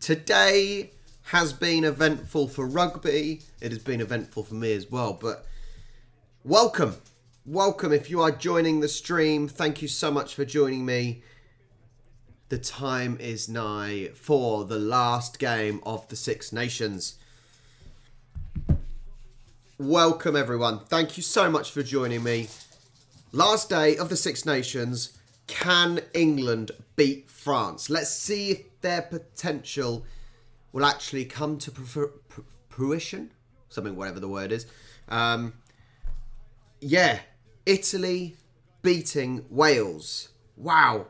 Today has been eventful for rugby. It has been eventful for me as well. But welcome. Welcome if you are joining the stream. Thank you so much for joining me. The time is nigh for the last game of the Six Nations. Welcome everyone. Thank you so much for joining me. Last day of the Six Nations. Can England beat France? Let's see if their potential will actually come to fruition. Something, whatever the word is. Italy beating Wales. Wow.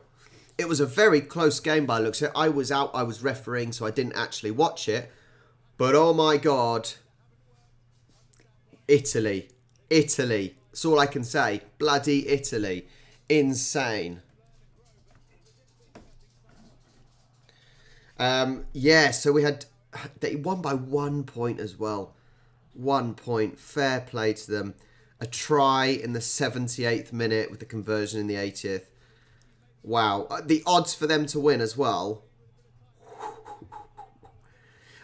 It was a very close game by looks of it. I was out, I was refereeing, so I didn't actually watch it. But oh my God. Italy. That's all I can say. Bloody Italy. Insane. So they won by 1 point as well. 1 point. Fair play to them. A try in the 78th minute with the conversion in the 80th. Wow. The odds for them to win as well.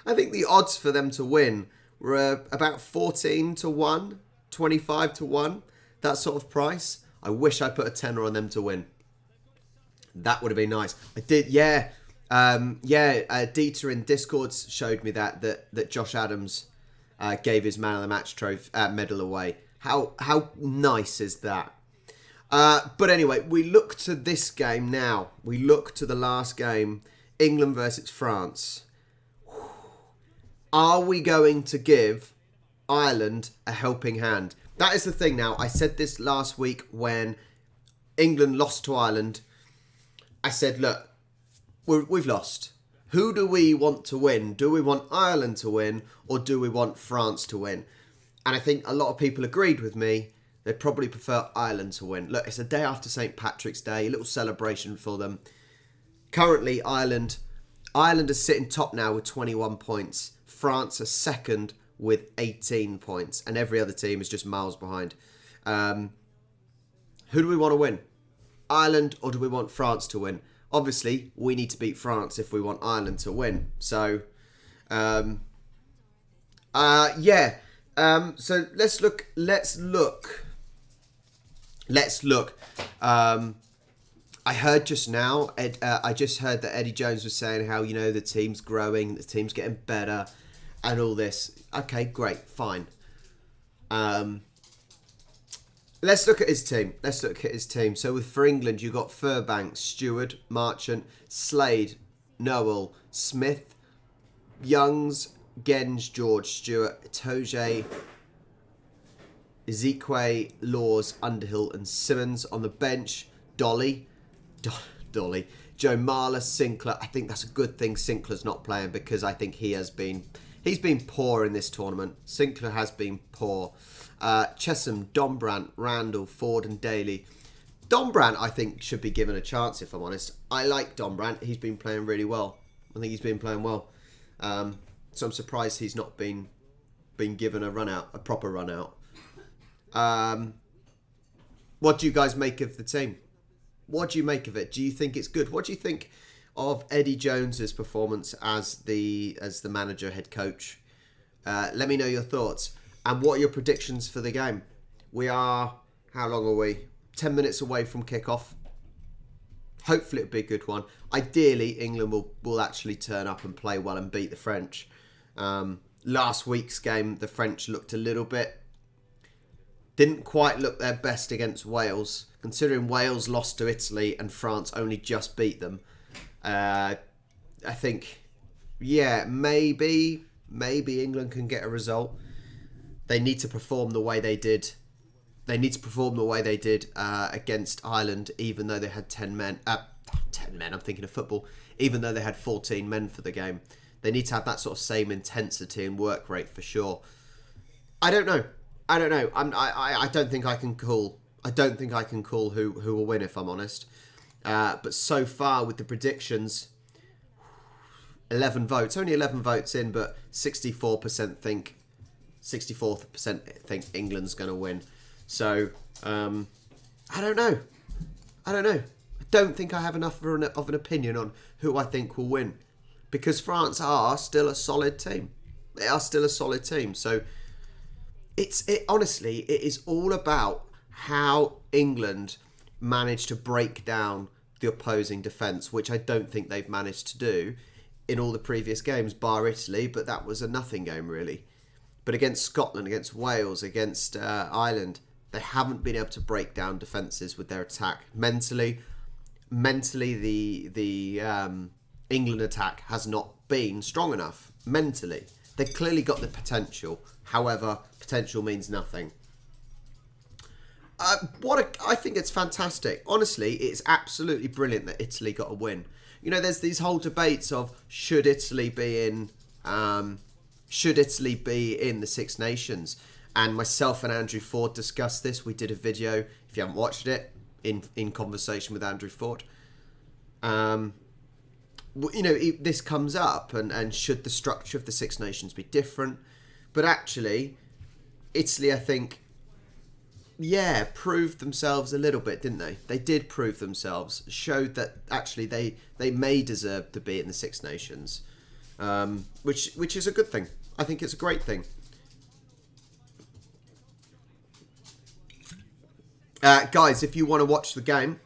I think the odds for them to win were about 14 to 1, 25 to 1. That sort of price. I wish I put a tenner on them to win. That would have been nice. I did, yeah. Dieter in Discord showed me that Josh Adams gave his man of the match medal away. How nice is that? But anyway, we look to this game now. We look to the last game, England versus France. Are we going to give Ireland a helping hand? That is the thing now. I said this last week when England lost to Ireland. I said, look, we've lost. Who do we want to win? Do we want Ireland to win or do we want France to win? And I think a lot of people agreed with me. They'd probably prefer Ireland to win. Look, it's a day after St. Patrick's Day. A little celebration for them. Currently, Ireland is sitting top now with 21 points. France are second with 18 points. And every other team is just miles behind. Who do we want to win? Ireland or do we want France to win? Obviously, we need to beat France if we want Ireland to win. So, so let's look. I heard just now, I just heard that Eddie Jones was saying how, the team's growing, the team's getting better and all this. Okay, great, fine. Let's look at his team. So for England, you've got Furbank, Stewart, Marchant, Slade, Noel, Smith, Youngs, Genge, George, Stewart, Itoje, Ezekwe, Laws, Underhill and Simmons. On the bench, Dolly, Joe Marler, Sinclair. I think that's a good thing Sinclair's not playing because I think he's been poor in this tournament. Sinclair has been poor. Chesham, Dombrandt, Randall, Ford and Daly. Dombrandt, I think, should be given a chance, if I'm honest. I like Dombrandt. He's been playing really well. I think he's been playing well. So I'm surprised he's not been given a proper run out. What do you guys make of the team? What do you make of it? Do you think it's good? What do you think of Eddie Jones's performance as the manager, head coach? Let me know your thoughts. And what are your predictions for the game? We are, how long are we? 10 minutes away from kickoff. Hopefully it'll be a good one. Ideally, England will actually turn up and play well and beat the French. Last week's game, the French looked a little bit... Didn't quite look their best against Wales. Considering Wales lost to Italy and France only just beat them. I think, maybe England can get a result. They need to perform the way they did. Against Ireland, even though they had 10 men. 10 men, I'm thinking of football. Even though they had 14 men for the game. They need to have that sort of same intensity and work rate for sure. I don't know. I don't think I can call. Who will win, if I'm honest. But so far with the predictions, 11 votes. Only 11 votes in, but 64% think England's going to win. So, I don't know. I don't think I have enough of an opinion on who I think will win. because France are still a solid team. They are still a solid team. So honestly, it is all about how England managed to break down the opposing defence, which I don't think they've managed to do in all the previous games, bar Italy, but that was a nothing game really. But against Scotland, against Wales, against Ireland, they haven't been able to break down defences with their attack. Mentally, the England attack has not been strong enough. Mentally, they've clearly got the potential. However, potential means nothing. I think it's fantastic. Honestly, it's absolutely brilliant that Italy got a win. You know, there's these whole debates of should Italy be in the Six Nations, and myself and Andrew Ford discussed this. We did a video, if you haven't watched it, in conversation with Andrew Ford. You know, this comes up, and should the structure of the Six Nations be different? But actually, Italy, I think, proved themselves a little bit, didn't they? They did prove themselves, showed that actually they may deserve to be in the Six Nations, which is a good thing. I think it's a great thing. Guys, if you want to watch the game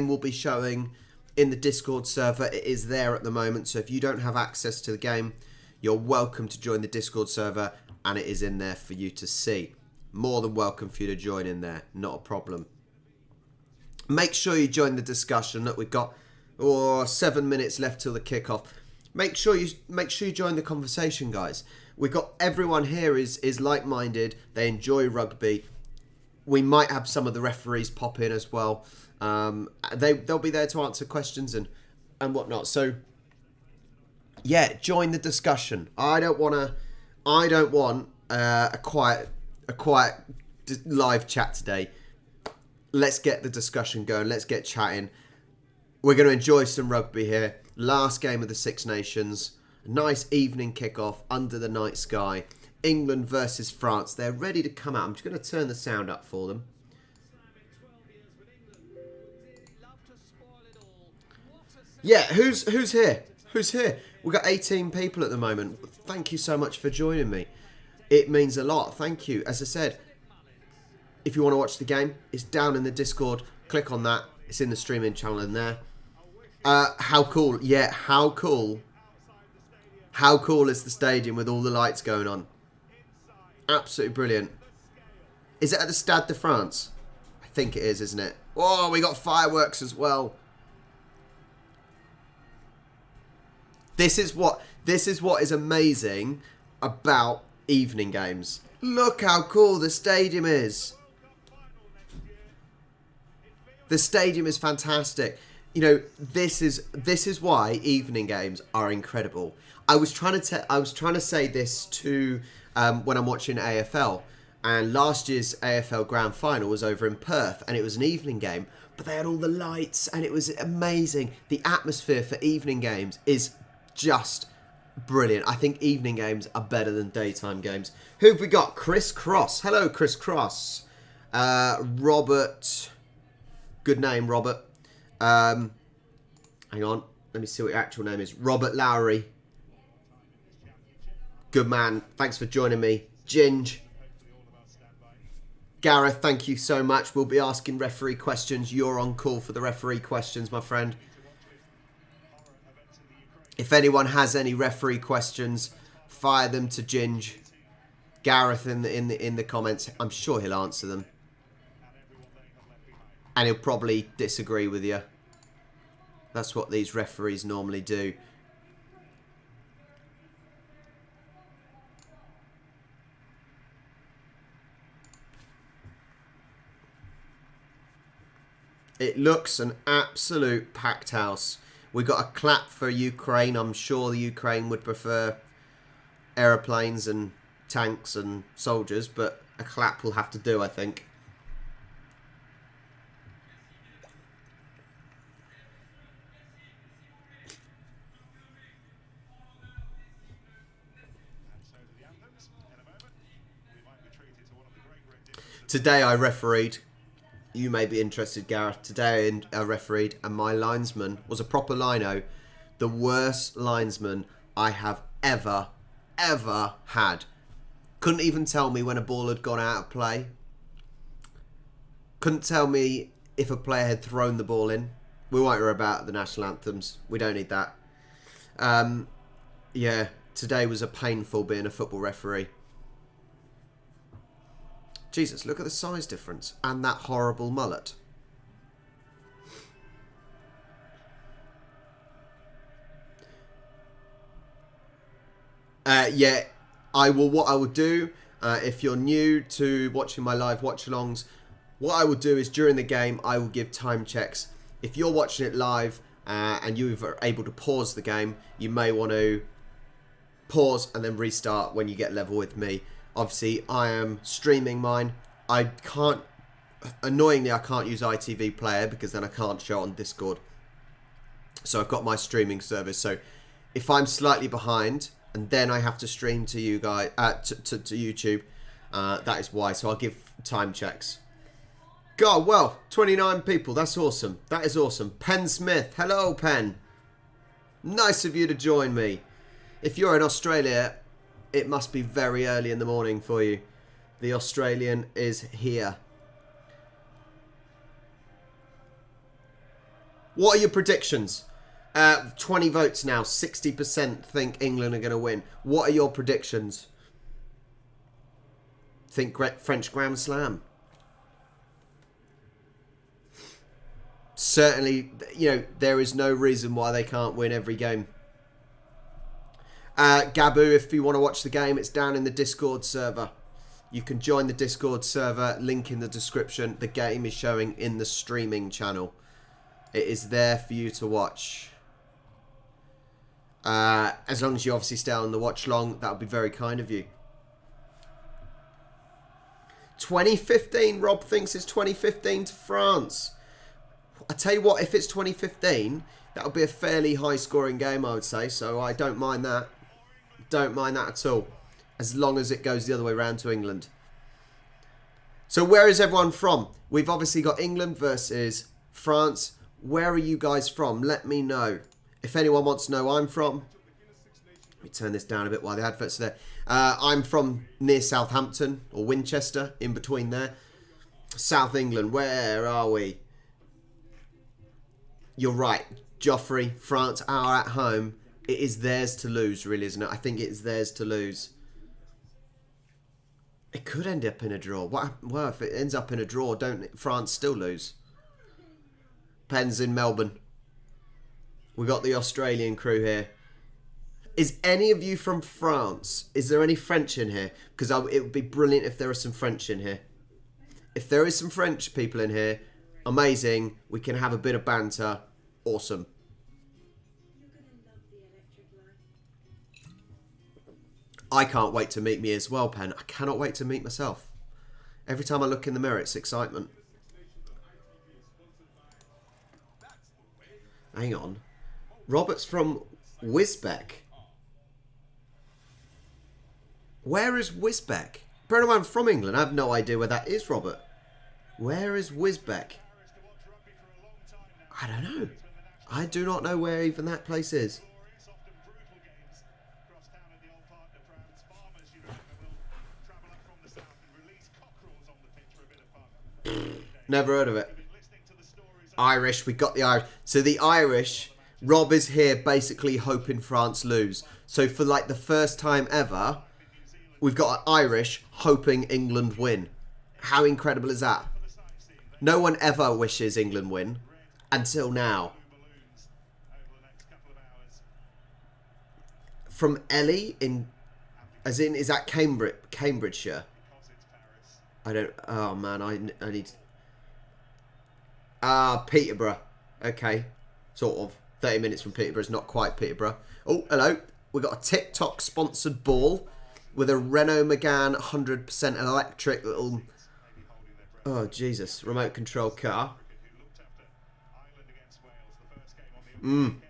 will be showing in the Discord server. It is there at the moment, so if you don't have access to the game, you're welcome to join the Discord server, and it is in there for you to see. More than welcome for you to join in there, not a problem. Make sure you join the discussion. Look, we've got 7 minutes left till the kickoff. Make sure you join the conversation, guys. We've got everyone here is like-minded. They enjoy rugby. We might have some of the referees pop in as well. They'll be there to answer questions and whatnot. So yeah, join the discussion. I don't want a quiet live chat today. Let's get the discussion going. Let's get chatting. We're going to enjoy some rugby here. Last game of the Six Nations. Nice evening kickoff under the night sky. England versus France. They're ready to come out. I'm just going to turn the sound up for them. Yeah, who's here? Who's here? We've got 18 people at the moment. Thank you so much for joining me. It means a lot. Thank you. As I said, if you want to watch the game, it's down in the Discord. Click on that. It's in the streaming channel in there. How cool. Yeah, how cool. How cool is the stadium with all the lights going on? Absolutely brilliant. Is it at the Stade de France? I think it is, isn't it? Oh, we got fireworks as well. This is what is amazing about evening games. Look how cool the stadium is. The stadium is fantastic. You know, this is why evening games are incredible. I was trying to say this to when I'm watching AFL, and last year's AFL Grand Final was over in Perth, and it was an evening game, but they had all the lights, and it was amazing. The atmosphere for evening games is just brilliant. I think evening games are better than daytime games. Who have we got? Chris Cross. Hello, Chris Cross. Robert. Good name, Robert. Hang on. Let me see what your actual name is. Robert Lowry. Good man. Thanks for joining me. Ginge. Gareth, thank you so much. We'll be asking referee questions. You're on call for the referee questions, my friend. If anyone has any referee questions, fire them to Ginge. Gareth in the comments. I'm sure he'll answer them. And he'll probably disagree with you. That's what these referees normally do. It looks an absolute packed house. We got a clap for Ukraine. I'm sure the Ukraine would prefer aeroplanes and tanks and soldiers, but a clap will have to do, I think. Today I refereed. You may be interested, Gareth. Today I refereed, and my linesman was a proper lino. the worst linesman I have ever had. Couldn't even tell me when a ball had gone out of play. Couldn't tell me if a player had thrown the ball in. We won't worry about the national anthems. We don't need that. Yeah, today was a painful being a football referee. Jesus, look at the size difference. And that horrible mullet. Yeah, what I will do, if you're new to watching my live watch-alongs, what I will do is during the game, I will give time checks. If you're watching it live and you are able to pause the game, you may want to pause and then restart when you get level with me. Obviously, I am streaming mine. Annoyingly, I can't use ITV Player because then I can't show it on Discord. So I've got my streaming service. So if I'm slightly behind and then I have to stream to you guys, to YouTube, that is why. So I'll give time checks. God, well, 29 people. That's awesome. That is awesome. Penn Smith. Hello, Penn. Nice of you to join me. If you're in Australia, it must be very early in the morning for you. The Australian is here. What are your predictions? 20 votes now. 60% think England are going to win. What are your predictions? Think French Grand Slam. Certainly, there is no reason why they can't win every game. Gabu, if you want to watch the game, it's down in the Discord server. You can join the Discord server, link in the description. The game is showing in the streaming channel. It is there for you to watch. As long as you obviously stay on the watch long, that would be very kind of you. 2015, Rob thinks it's 2015 to France. I tell you what, if it's 2015, that would be a fairly high-scoring game, I would say. So I don't mind that. Don't mind that at all. As long as it goes the other way around to England. So where is everyone from? We've obviously got England versus France. Where are you guys from? Let me know. If anyone wants to know where I'm from. Let me turn this down a bit while the adverts are there. I'm from near Southampton or Winchester, in between there. South England, where are we? You're right. Joffrey, France are at home. It is theirs to lose, really, isn't it? I think it's theirs to lose. It could end up in a draw. Well, if it ends up in a draw, don't France still lose? Penn's in Melbourne. We got the Australian crew here. Is any of you from France? Is there any French in here? Because it would be brilliant if there are some French in here. If there is some French people in here, amazing. We can have a bit of banter. Awesome. I can't wait to meet me as well, Pen. I cannot wait to meet myself. Every time I look in the mirror, it's excitement. Hang on. Robert's from Wisbech. Where is Wisbech? Bear in mind, I'm from England. I have no idea where that is, Robert. Where is Wisbech? I don't know. I do not know where even that place is. Never heard of it. Irish, we got the Irish. So the Irish, Rob is here basically hoping France lose. So for like the first time ever, we've got an Irish hoping England win. How incredible is that? No one ever wishes England win until now. From Ellie as in, is that Cambridgeshire? I don't, oh man, I need... Peterborough. Okay. Sort of. 30 minutes from Peterborough is not quite Peterborough. Oh, hello. We've got a TikTok sponsored ball with a Renault Megane 100% electric little... Oh, Jesus. Remote control car. I'm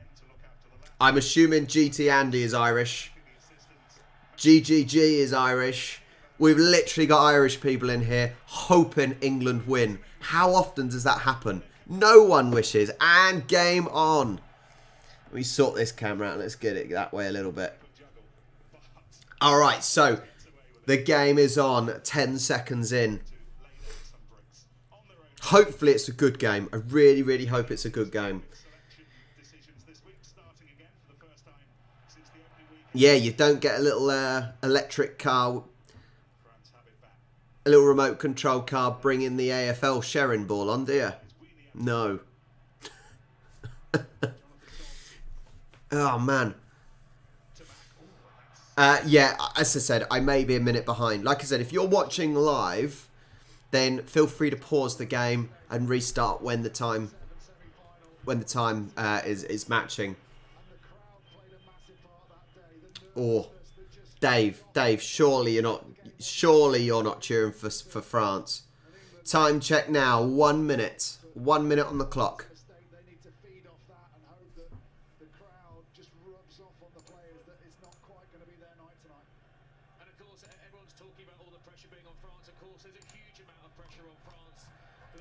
assuming GT Andy is Irish. GGG is Irish. We've literally got Irish people in here hoping England win. How often does that happen? No one wishes. And game on. Let me sort this camera out. Let's get it that way a little bit. All right, so the game is on. 10 seconds in. Hopefully it's a good game. I really, really hope it's a good game. Yeah, you don't get a little electric car, a little remote control car bringing the AFL sharing ball on, do you? No. Oh, man. Yeah, as I said, I may be a minute behind. Like I said, if you're watching live, then feel free to pause the game and restart when the time is matching. Or Dave, surely you're not cheering for France. Time check now. 1 minute. 1 minute on the clock.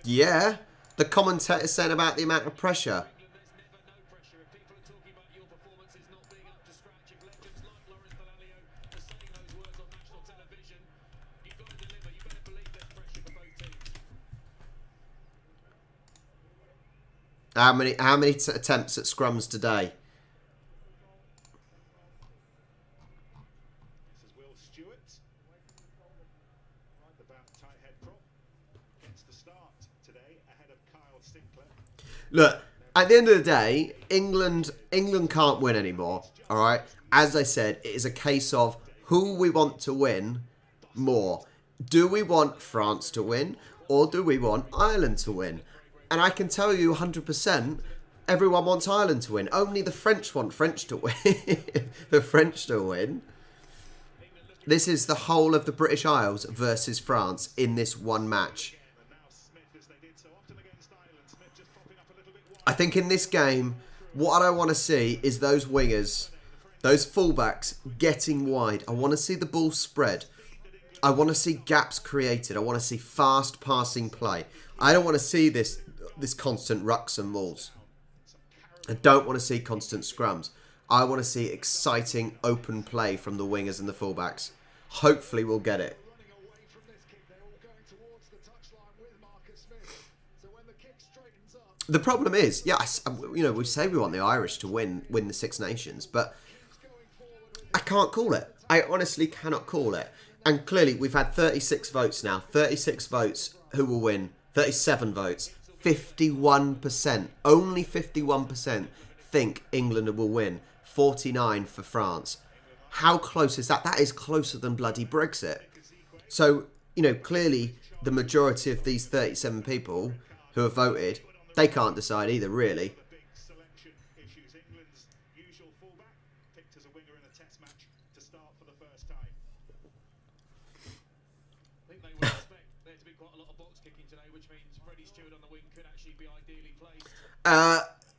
Yeah, the commentator's saying about the amount of pressure. How many attempts at scrums today? Look, at the end of the day, England can't win anymore. All right. As I said, it is a case of who we want to win more. Do we want France to win, or do we want Ireland to win? And I can tell you 100%, everyone wants Ireland to win. Only the French want French to win. The French to win. This is the whole of the British Isles versus France in this one match. I think in this game, what I want to see is those wingers, those fullbacks getting wide. I want to see the ball spread. I want to see gaps created. I want to see fast passing play. I don't want to see this constant rucks and mauls. I don't want to see constant scrums. I want to see exciting open play from the wingers and the fullbacks. Hopefully we'll get it. The problem is, yes, we say we want the Irish to win the Six Nations, but I can't call it. I honestly cannot call it. And clearly, we've had 36 votes now. 36 votes. Who will win? 37 votes. 51%. Only 51% think England will win. 49 for France. How close is that? That is closer than bloody Brexit. So, clearly, the majority of these 37 people who have voted, they can't decide either, really.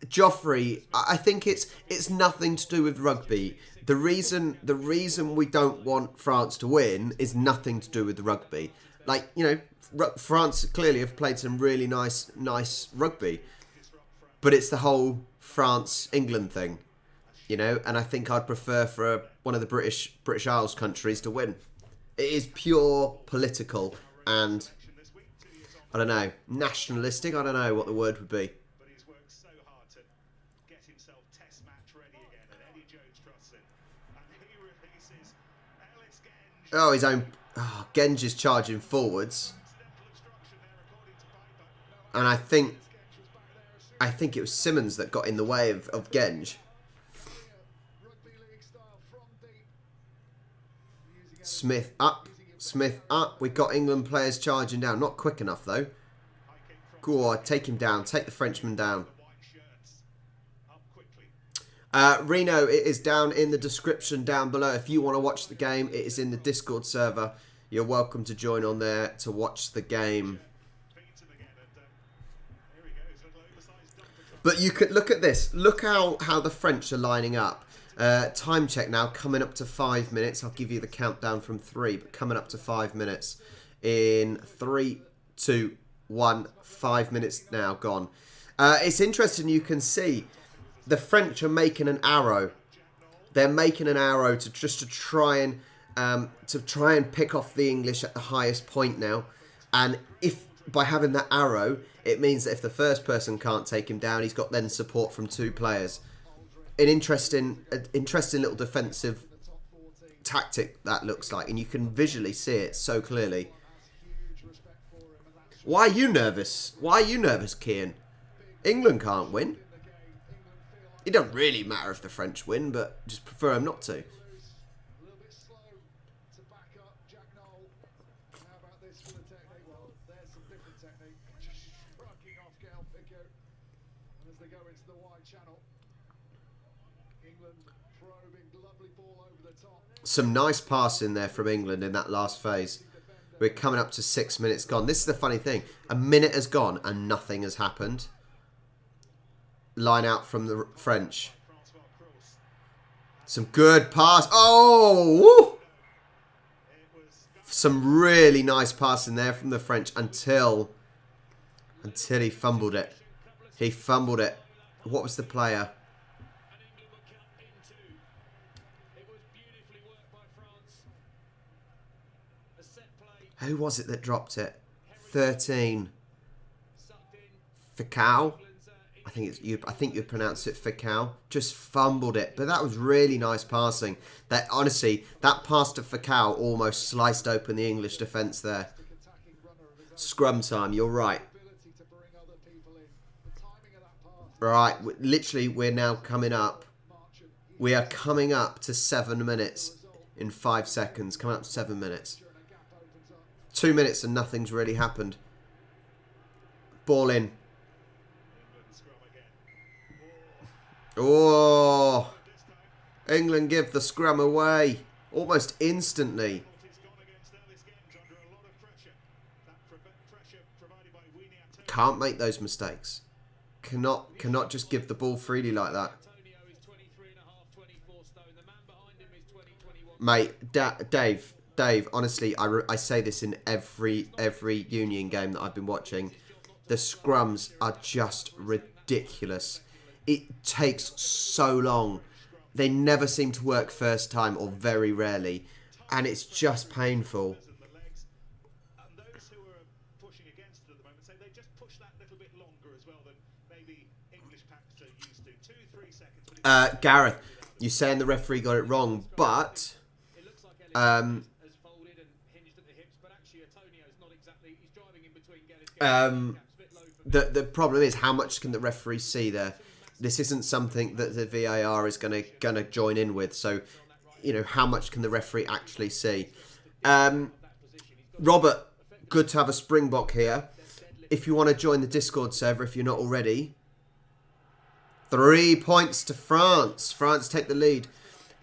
Joffrey, I think it's nothing to do with rugby. The reason we don't want France to win is nothing to do with the rugby. France clearly have played some really nice rugby, but it's the whole France-England thing, and I think I'd prefer for one of the British Isles countries to win. It is pure political and, I don't know, nationalistic. I don't know what the word would be. Oh, his own... Oh, Genge is charging forwards. And I think it was Simmons that got in the way of Genge. Smith up. Smith up. We've got England players charging down. Not quick enough, though. Go on, take him down. Take the Frenchman down. Reno, it is down in the description down below. If you want to watch the game, it is in the Discord server. You're welcome to join on there to watch the game. But you could look at this. Look how the French are lining up. Time check now, coming up to 5 minutes. I'll give you the countdown from 3, but coming up to 5 minutes. In 3, 2, 1, 5 minutes now gone. It's interesting, you can see the French are making an arrow. They're making an arrow to try and pick off the English at the highest point now. And if by having that arrow, it means that if the first person can't take him down, he's got then support from 2 players. An interesting little defensive tactic that looks like, and you can visually see it so clearly. Why are you nervous? Why are you nervous, Kian? England can't win. It doesn't really matter if the French win, but just prefer them not to. Some nice passing there from England in that last phase. We're coming up to 6 minutes gone. This is the funny thing. A minute has gone and nothing has happened. Line out from the French. Some good pass. Oh! Woo! Some really nice passing there from the French until he fumbled it. He fumbled it. What was the player? Who was it that dropped it? 13. Ficau? I think you pronounced it Ficau. Just fumbled it. But that was really nice passing. That honestly, that pass to Ficau almost sliced open the English defence there. Scrum time, you're right. Right, literally we're now coming up. We are coming up to 7 minutes in 5 seconds. Coming up to 7 minutes. 2 minutes and nothing's really happened. Ball in. Oh, England give the scrum away almost instantly. Can't make those mistakes. Cannot just give the ball freely like that. Mate, Dave, honestly, I say this in every Union game that I've been watching. The scrums are just ridiculous. It takes so long. They never seem to work first time or very rarely. And it's just painful. Gareth, you're saying the referee got it wrong, but the problem is, how much can the referee see there? This isn't something that the VAR is gonna join in with. So, you know, how much can the referee actually see? Robert, good to have a Springbok here. If you want to join the Discord server, if you're not already, 3 points to France. France take the lead.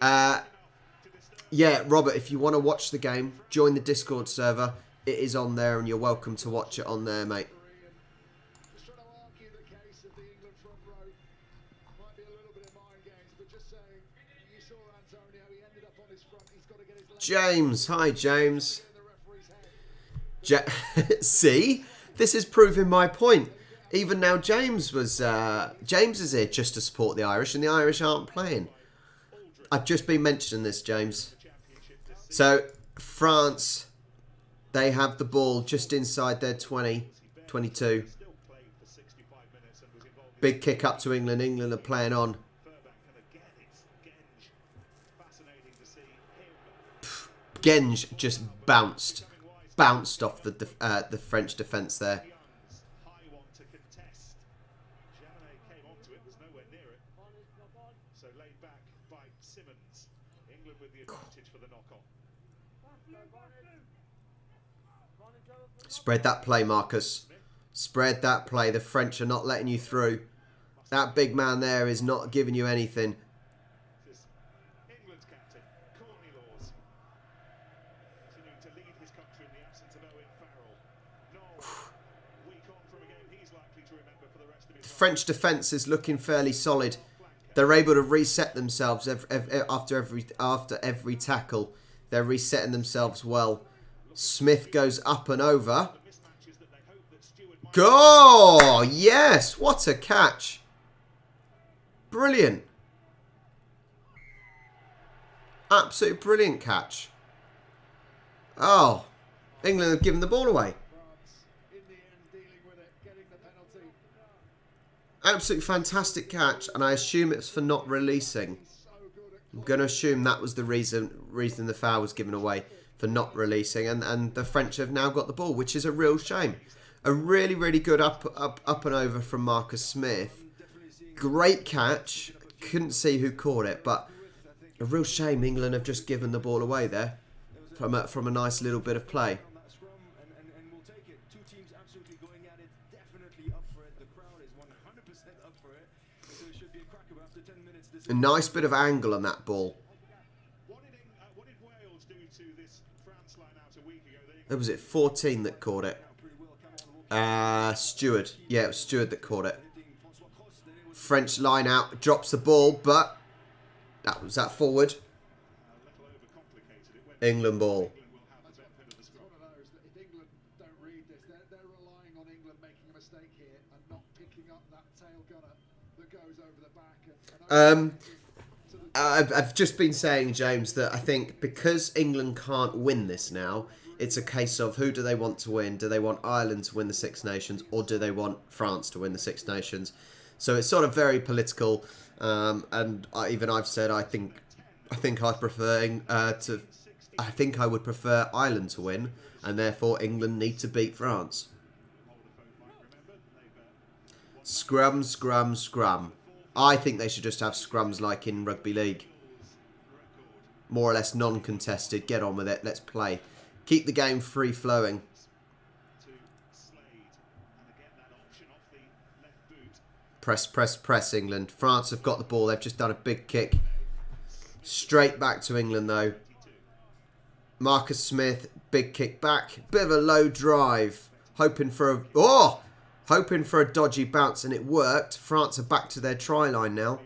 Yeah, Robert, if you want to watch the game, join the Discord server. It is on there, and you're welcome to watch it on there, mate. James, hi James. See, this is proving my point. Even now, James is here just to support the Irish, and the Irish aren't playing. I've just been mentioning this, James. So France, they have the ball just inside their 20, 22. Big kick up to England. England are playing on. Genge just bounced off the French defence there. Spread that play, Marcus. Spread that play. The French are not letting you through. That big man there is not giving you anything. French defence is looking fairly solid. They're able to reset themselves after every tackle. They're resetting themselves well. Smith goes up and over. Go! Yes! What a catch! Brilliant. Absolutely brilliant catch. Oh, England have given the ball away. Absolutely fantastic catch, and I assume it's for not releasing. I'm going to assume that was the reason the foul was given away, for not releasing, and the French have now got the ball, which is a real shame. A really, really good up and over from Marcus Smith. Great catch. Couldn't see who caught it, but a real shame England have just given the ball away there from a nice little bit of play. A nice bit of angle on that ball. Who was it? 14 that caught it. Stewart. Yeah, it was Stewart that caught it. French line out, drops the ball, but was that forward. England ball. I've just been saying, James, that I think because England can't win this now, it's a case of who do they want to win? Do they want Ireland to win the Six Nations, or do they want France to win the Six Nations? So it's sort of very political, and I've said I think I'd prefer I think I would prefer Ireland to win, and therefore England need to beat France. Scrum, scrum, scrum. I think they should just have scrums like in rugby league. More or less non-contested. Get on with it. Let's play. Keep the game free-flowing. Press, press, press, England. France have got the ball. They've just done a big kick. Straight back to England, though. Marcus Smith, big kick back. Bit of a low drive. Hoping for a dodgy bounce, and it worked. France are back to their try line now.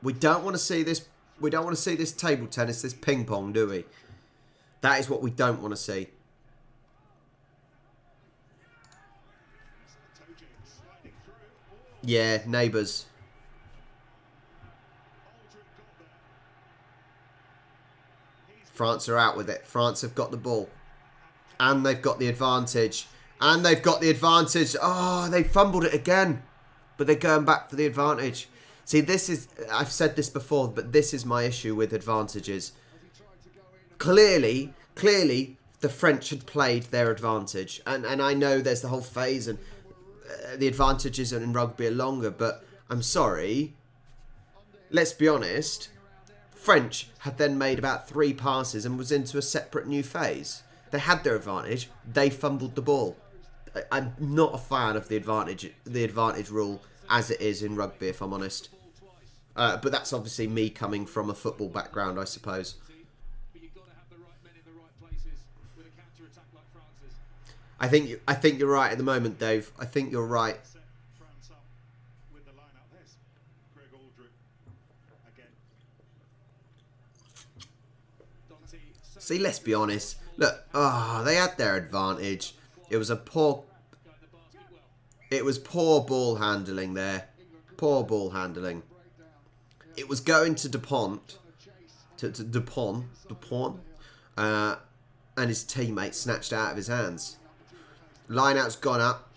We don't want to see this. We don't want to see this table tennis, this ping pong, do we? That is what we don't want to see. Yeah, neighbours. France are out with it. France have got the ball. And they've got the advantage. And they've got the advantage. Oh, they fumbled it again. But they're going back for the advantage. See, this is... I've said this before, but this is my issue with advantages. Clearly, the French had played their advantage. And I know there's the whole phase and the advantages in rugby are longer. But I'm sorry. Let's be honest. French had then made about 3 passes and was into a separate new phase. They had their advantage. They fumbled the ball. I'm not a fan of the advantage rule as it is in rugby, if I'm honest. But that's obviously me coming from a football background, I suppose. I think you're right at the moment, Dave. I think you're right. See, let's be honest. Look, they had their advantage. It was poor ball handling there. Poor ball handling. It was going to Dupont, and his teammate snatched it out of his hands. Line-out's gone up.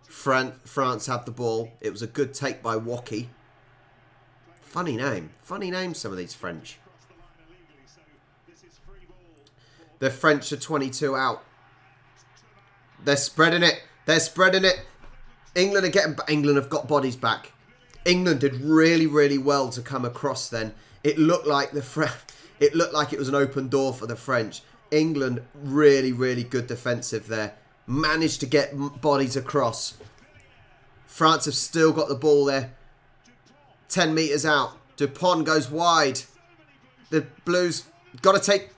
France have the ball. It was a good take by Wocky. Funny name, some of these French. The French are 22 out. They're spreading it. England have got bodies back. England did really, really well to come across then. It looked like it was an open door for the French. England really, really good defensive there. Managed to get bodies across. France have still got the ball there. 10 metres out. Dupont goes wide. The Blues got to take...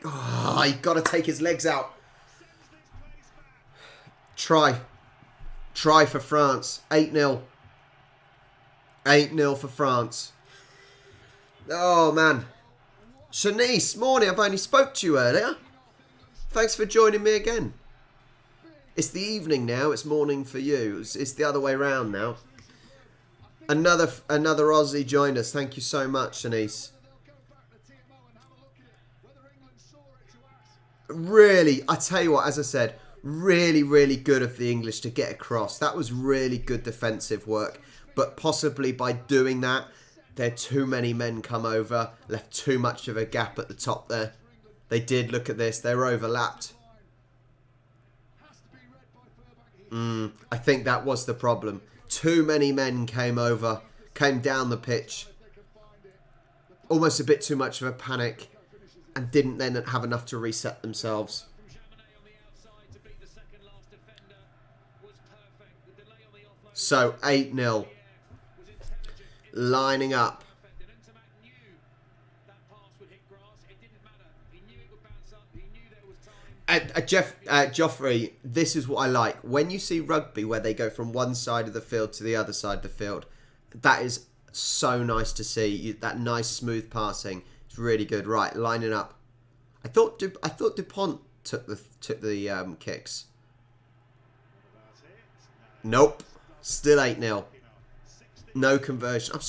he got to take his legs out. Try for France. 8-0. 8-0 for France. Oh, man. Shanice, morning. I've only spoke to you earlier. Thanks for joining me again. It's the evening now. It's morning for you. It's the other way round now. Another Aussie joined us. Thank you so much, Shanice. Really, I tell you what, as I said, really, really good of the English to get across. That was really good defensive work. But possibly by doing that, there too many men come over, left too much of a gap at the top there. They did, look at this, they're overlapped. I think that was the problem. Too many men came down the pitch. Almost a bit too much of a panic. And didn't then have enough to reset themselves. So, 8-0. Lining up. Joffrey, this is what I like. When you see rugby where they go from one side of the field to the other side of the field, that is so nice to see. That nice smooth passing. It's really good. Right, lining up. I thought Dupont took the kicks. Nope. Still 8-0. No conversion.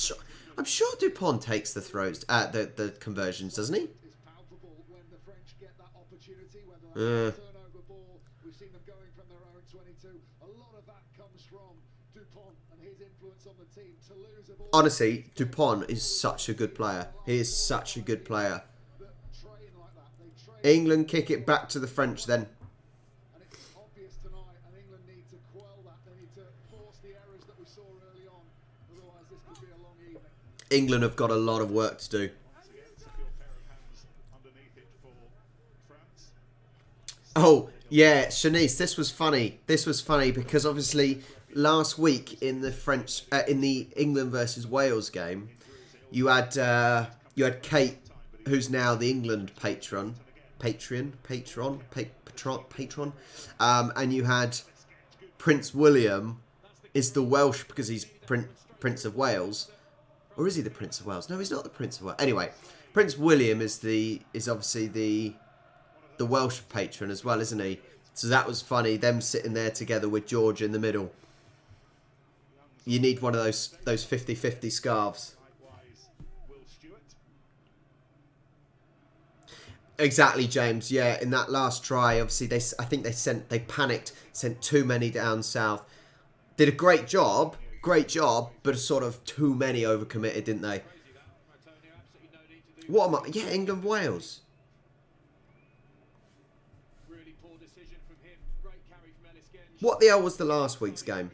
I'm sure Dupont takes the throws, the conversions, doesn't he? Honestly, Dupont is such a good player. He is such a good player. England kick it back to the French then. England have got a lot of work to do. Oh, yeah, Shanice, this was funny. This was funny because obviously last week in the England versus Wales game, you had Kate, who's now the England patron, and you had Prince William is the Welsh because he's Prince of Wales. Or is he the Prince of Wales? No, he's not the Prince of Wales. Anyway, Prince William is obviously the Welsh patron as well, isn't he? So that was funny, them sitting there together with George in the middle. You need one of those 50-50 scarves. Exactly, James. Yeah, in that last try, obviously I think they panicked, sent too many down south. Did a great job, but sort of too many overcommitted, didn't they? What am I? Yeah, England, Wales. What the hell was the last week's game?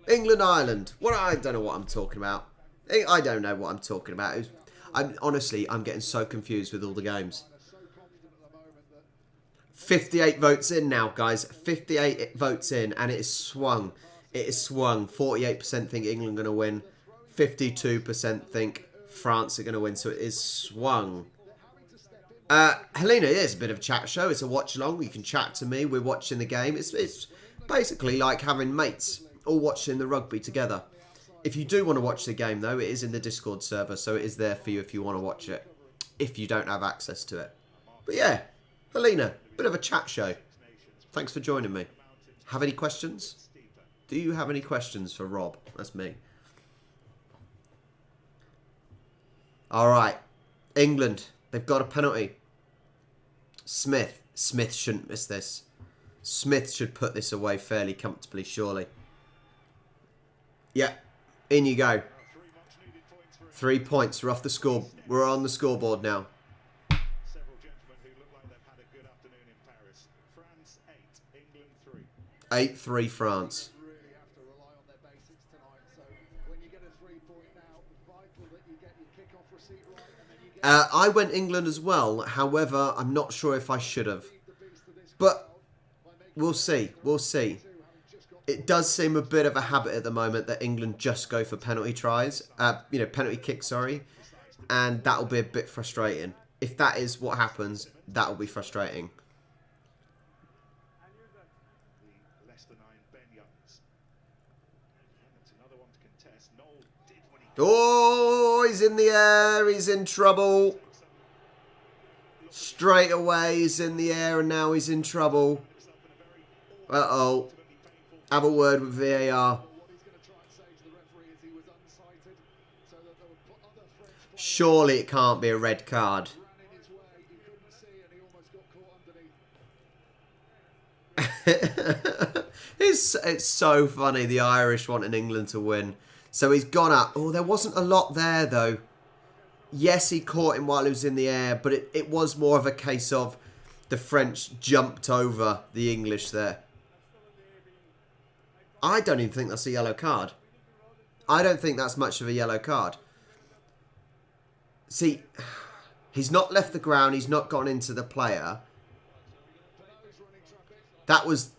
England, Ireland. I don't know what I'm talking about. I don't know what I'm talking about. I'm getting so confused with all the games. 58 votes in now, guys. 58 votes in, and it is swung. It is swung. 48% think England are going to win. 52% think France are going to win. So it is swung. Helena, it is a bit of a chat show. It's a watch along. You can chat to me. We're watching the game. It's basically like having mates all watching the rugby together. If you do want to watch the game, though, it is in the Discord server. So it is there for you if you want to watch it. If you don't have access to it. But yeah, Helena, bit of a chat show. Thanks for joining me. Have any questions? Do you have any questions for Rob? That's me. All right. England. They've got a penalty. Smith. Smith shouldn't miss this. Smith should put this away fairly comfortably, surely. Yeah. In you go. 3 points. We're off the score. We're on the scoreboard now. 8-3 France. I went England as well. However, I'm not sure if I should have. But we'll see. We'll see. It does seem a bit of a habit at the moment that England just go for penalty tries. Penalty kicks, sorry. And that'll be a bit frustrating. If that is what happens, that'll be frustrating. Oh, he's in the air. He's in trouble. Straight away, he's in the air and now he's in trouble. Uh-oh. Have a word with VAR. Surely it can't be a red card. It's so funny, the Irish wanting England to win. So he's gone up. Oh, there wasn't a lot there, though. Yes, he caught him while he was in the air, but it was more of a case of the French jumped over the English there. I don't even think that's a yellow card. I don't think that's much of a yellow card. See, he's not left the ground. He's not gone into the player. That was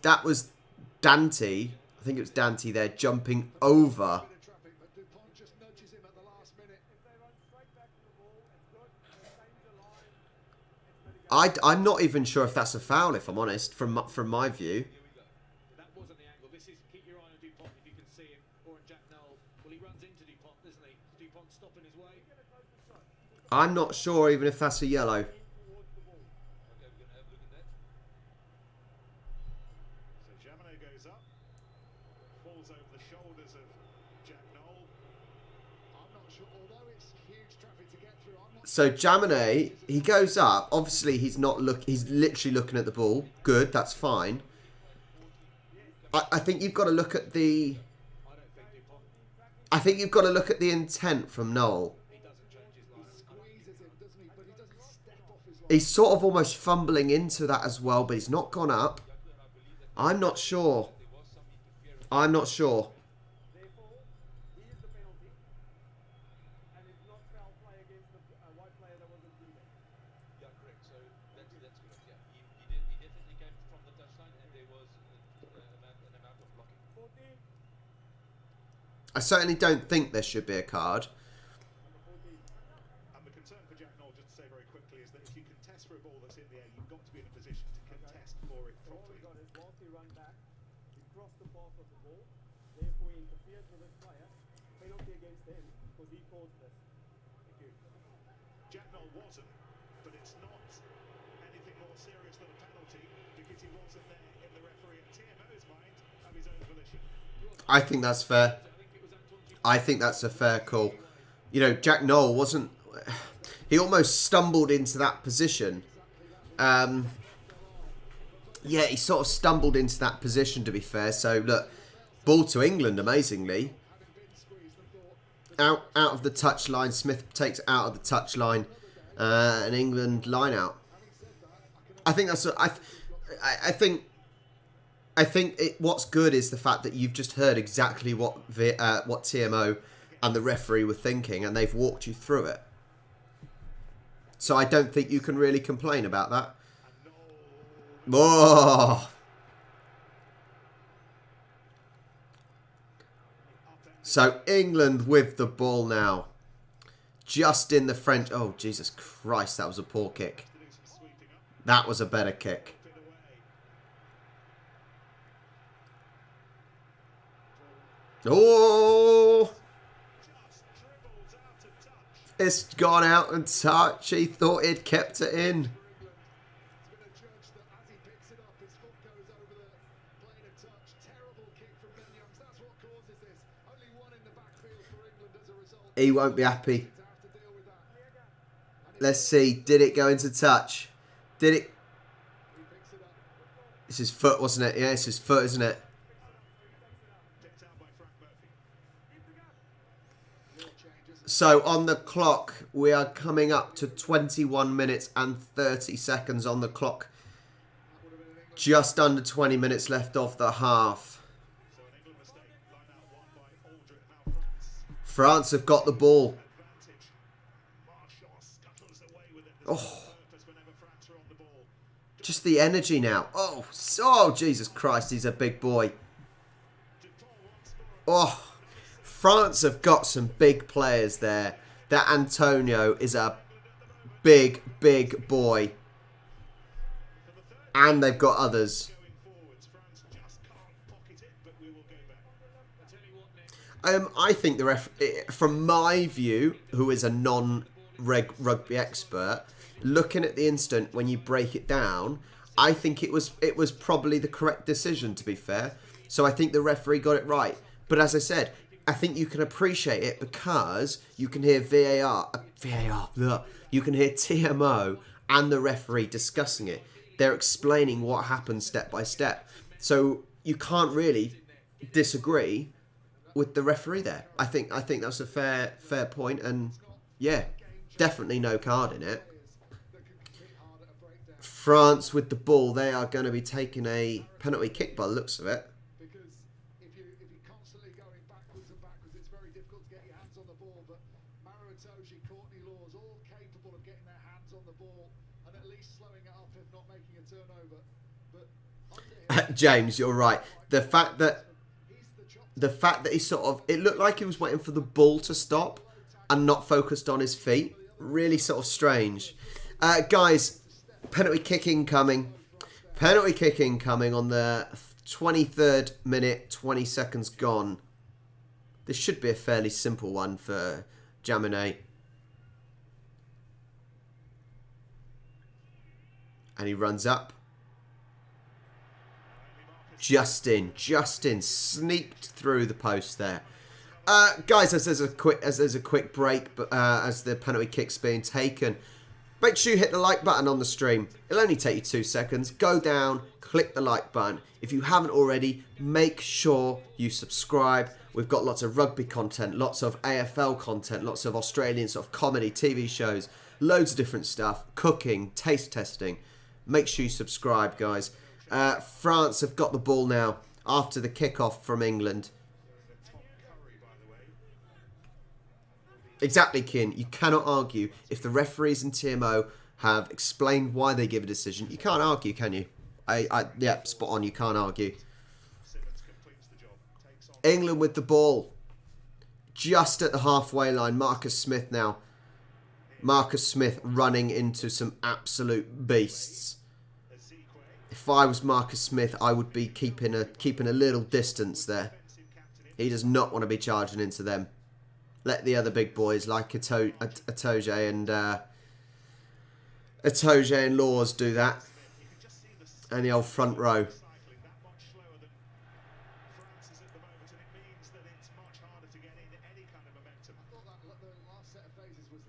Dante. I think it was Dante there jumping over. I'm not even sure if that's a foul, if I'm honest, from my view. That wasn't the angle. This is keep your eye on Dupont if you can see him, or Jack Noel. Well, he runs into Dupont, doesn't he? Dupont stopping his way. I'm not sure even if that's a yellow. Okay, we're going to have a look at that. So Jamino goes up, falls over the shoulders of Jack Noel. I'm not sure, although it's huge traffic to get through. So Jamine, he goes up. Obviously, he's literally looking at the ball. Good, that's fine. I think you've got to look at the. I think you've got to look at the intent from Noel. He's sort of almost fumbling into that as well, but he's not gone up. I'm not sure. I'm not sure. I certainly don't think there should be a card. And the concern for Jack Noel, just to say very quickly, is that if you contest for a ball that's in the air, you've got to be in a position to contest for it properly. All he got is whilst he ran back, he crossed the path of the ball, therefore he interfered with his player. Penalty against him because he caused this. Thank you. Jack Noel wasn't, but it's not anything more serious than a penalty because he wasn't there in the referee and TMO's mind of his own volition. I think that's fair. I think that's a fair call. You know, Jack Noel wasn't. He almost stumbled into that position. Yeah, he sort of stumbled into that position, to be fair. So, look, ball to England, amazingly. Out of the touchline. Smith takes it out of the touchline. And England line out. I think that's. I think what's good is the fact that you've just heard exactly what TMO and the referee were thinking, and they've walked you through it. So I don't think you can really complain about that. Oh. So England with the ball now. Just in the French. Oh, Jesus Christ, that was a poor kick. That was a better kick. Oh! It's gone out and touch. He thought he'd kept it in. He won't be happy. Let's see. Did it go into touch? Did it? It's his foot, wasn't it? Yeah, it's his foot, isn't it? So on the clock, we are coming up to 21 minutes and 30 seconds on the clock. Just under 20 minutes left off the half. France have got the ball. Oh. Just the energy now. Oh, Jesus Christ, he's a big boy. Oh. France have got some big players there. That Antonio is a big, big boy. And they've got others. I think the from my view, who is a non-rugby expert, looking at the instant when you break it down, I think it was probably the correct decision, to be fair. So I think the referee got it right. But as I said, I think you can appreciate it because you can hear you can hear TMO and the referee discussing it. They're explaining what happened step by step. So you can't really disagree with the referee there. I think that's a fair point, and yeah, definitely no card in it. France with the ball. They are going to be taking a penalty kick by the looks of it. Because if you're constantly going backwards and backwards, it's very difficult to get your hands on the ball. But Maro Itoje, Courtney Laws, all capable of getting their hands on the ball and at least slowing it up, if not making a turnover. But James, you're right. The fact that he sort of, it looked like he was waiting for the ball to stop and not focused on his feet. Really sort of strange. Guys, penalty kick incoming. Penalty kick incoming on the 23rd minute, 20 seconds gone. This should be a fairly simple one for Jaminet. And he runs up. Justin sneaked through the post there. Guys, as there's a quick break, but as the penalty kick's being taken, make sure you hit the like button on the stream. It'll only take you 2 seconds. Go down, click the like button. If you haven't already, make sure you subscribe. We've got lots of rugby content, lots of AFL content, lots of Australian sort of comedy TV shows, loads of different stuff, cooking, taste testing. Make sure you subscribe, guys. France have got the ball now after the kickoff from England. Exactly, Kin. You cannot argue if the referees and TMO have explained why they give a decision. You can't argue, can you? Yeah, spot on. You can't argue. England with the ball. Just at the halfway line. Marcus Smith now. Marcus Smith running into some absolute beasts. If I was Marcus Smith, I would be keeping a little distance there. He does not want to be charging into them. Let the other big boys like Itoje and Laws do that. And the old front row.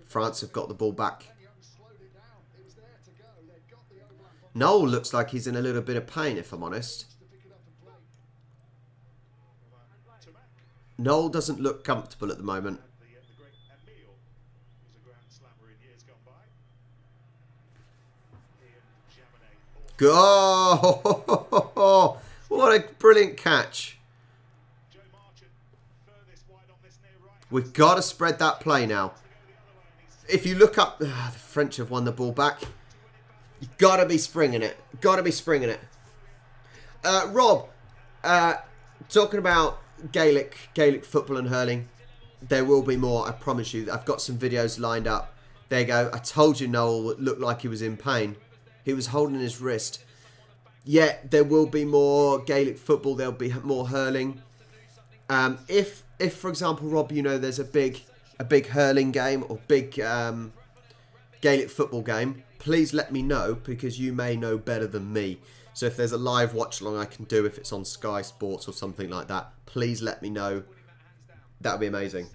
France have got the ball back. Noel looks like he's in a little bit of pain, if I'm honest. Noel doesn't look comfortable at the moment. Oh, what a brilliant catch. We've got to spread that play now. If you look up, the French have won the ball back. You've got to be springing it. Got to be springing it. Rob, talking about Gaelic football and hurling, there will be more, I promise you. I've got some videos lined up. There you go. I told you Noel looked like he was in pain. He was holding his wrist. Yeah, there will be more Gaelic football. There'll be more hurling. If for example, Rob, you know there's a big hurling game or big Gaelic football game, please let me know because you may know better than me. So if there's a live watch along I can do, if it's on Sky Sports or something like that, please let me know. That would be amazing.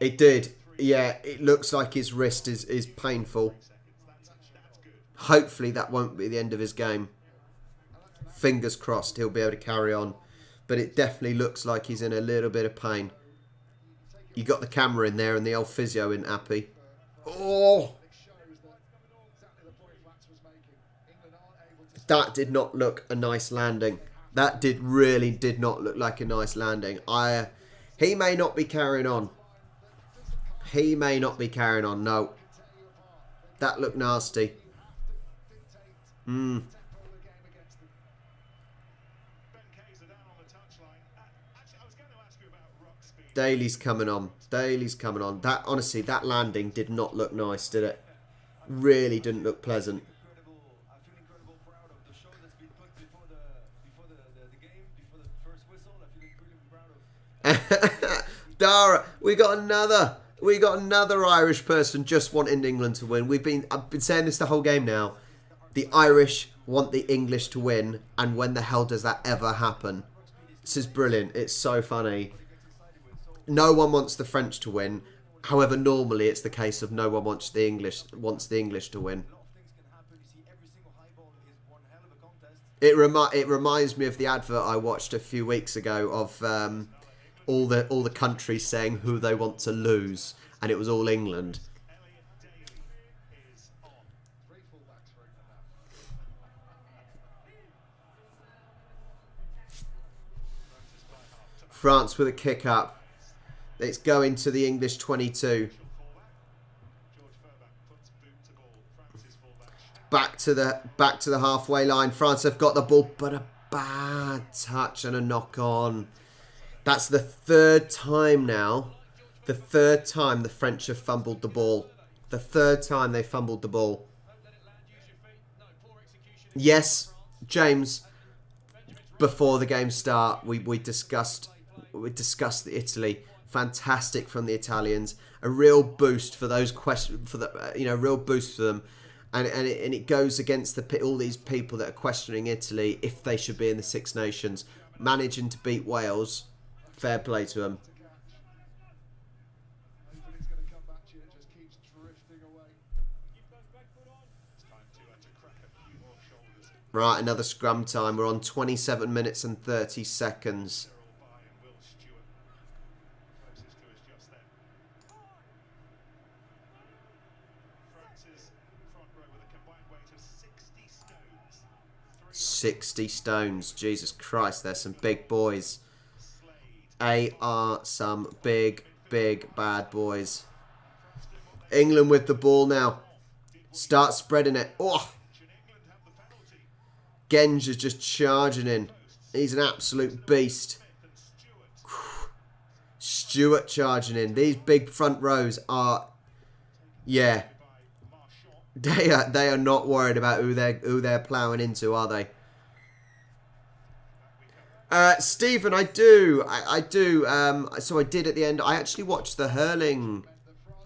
It did. Yeah, it looks like his wrist is painful. Hopefully that won't be the end of his game. Fingers crossed he'll be able to carry on. But it definitely looks like he's in a little bit of pain. You got the camera in there and the old physio isn't happy. Oh! That did not look a nice landing. That really did not look like a nice landing. He may not be carrying on. He may not be carrying on. No. That looked nasty. Daly's coming on. Daly's coming on. That honestly, that landing did not look nice, did it? Really didn't look pleasant. Dara, we got another Irish person just wanting England to win. I've been saying this the whole game now. The Irish want the English to win, and when the hell does that ever happen? This is brilliant. It's so funny. No one wants the French to win. However, normally it's the case of no one wants the English to win. It reminds me of the advert I watched a few weeks ago of all the countries saying who they want to lose, and it was all England. France with a kick up. It's going to the English 22. Back to the halfway line. France have got the ball, but a bad touch and a knock on. That's the third time now. The third time the French have fumbled the ball. The third time they fumbled the ball. Yes, James. Before the game start, we discussed the Italy. Fantastic from the Italians. A real boost for those questions, real boost for them. And it goes against all these people that are questioning Italy if they should be in the Six Nations. Managing to beat Wales, fair play to them. Right, another scrum time. We're on 27 minutes and 30 seconds. just then. France's front row with a combined weight of 60 stones. 60 stones. Jesus Christ, they're some big boys. They are some big, big, bad boys. England with the ball now. Start spreading it. Oh! Genge is just charging in. He's an absolute beast. Stewart charging in. These big front rows are... Yeah. They are not worried about who they're ploughing into, are they? Stephen, I do. So I did at the end. I actually watched the hurling.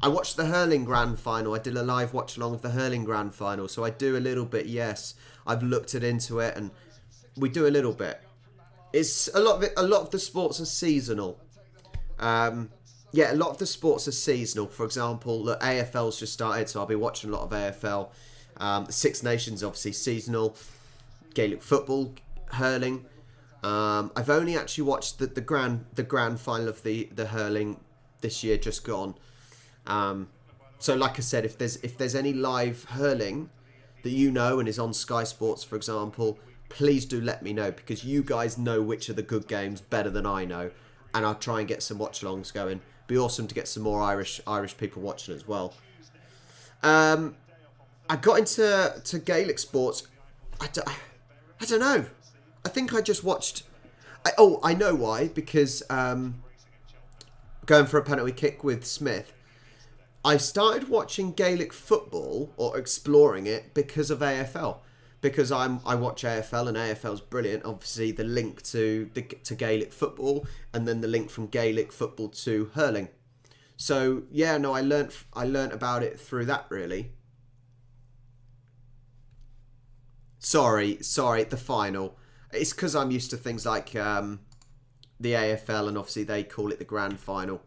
I watched the hurling grand final. I did a live watch along of the hurling grand final. So I do a little bit. Yes, I've looked into it, and we do a little bit. It's a lot of it. A lot of the sports are seasonal. Yeah, a lot of the sports are seasonal. For example, the AFL's just started, so I'll be watching a lot of AFL. The Six Nations obviously seasonal. Gaelic football, hurling. I've only actually watched the grand final of the hurling this year, just gone. So like I said, if there's any live hurling that you know and is on Sky Sports, for example, please do let me know, because you guys know which are the good games better than I know, and I'll try and get some watch-alongs going. Be awesome to get some more Irish people watching as well. I got into Gaelic sports. I don't know. I think I just watched... I know why. Because going for a penalty kick with Smith, I started watching Gaelic football, or exploring it, because of AFL. Because I watch AFL, and AFL's brilliant. Obviously, the link to Gaelic football, and then the link from Gaelic football to hurling. So yeah, no, I learnt about it through that, really. Sorry, the final. It's because I'm used to things like the AFL, and obviously they call it the grand final.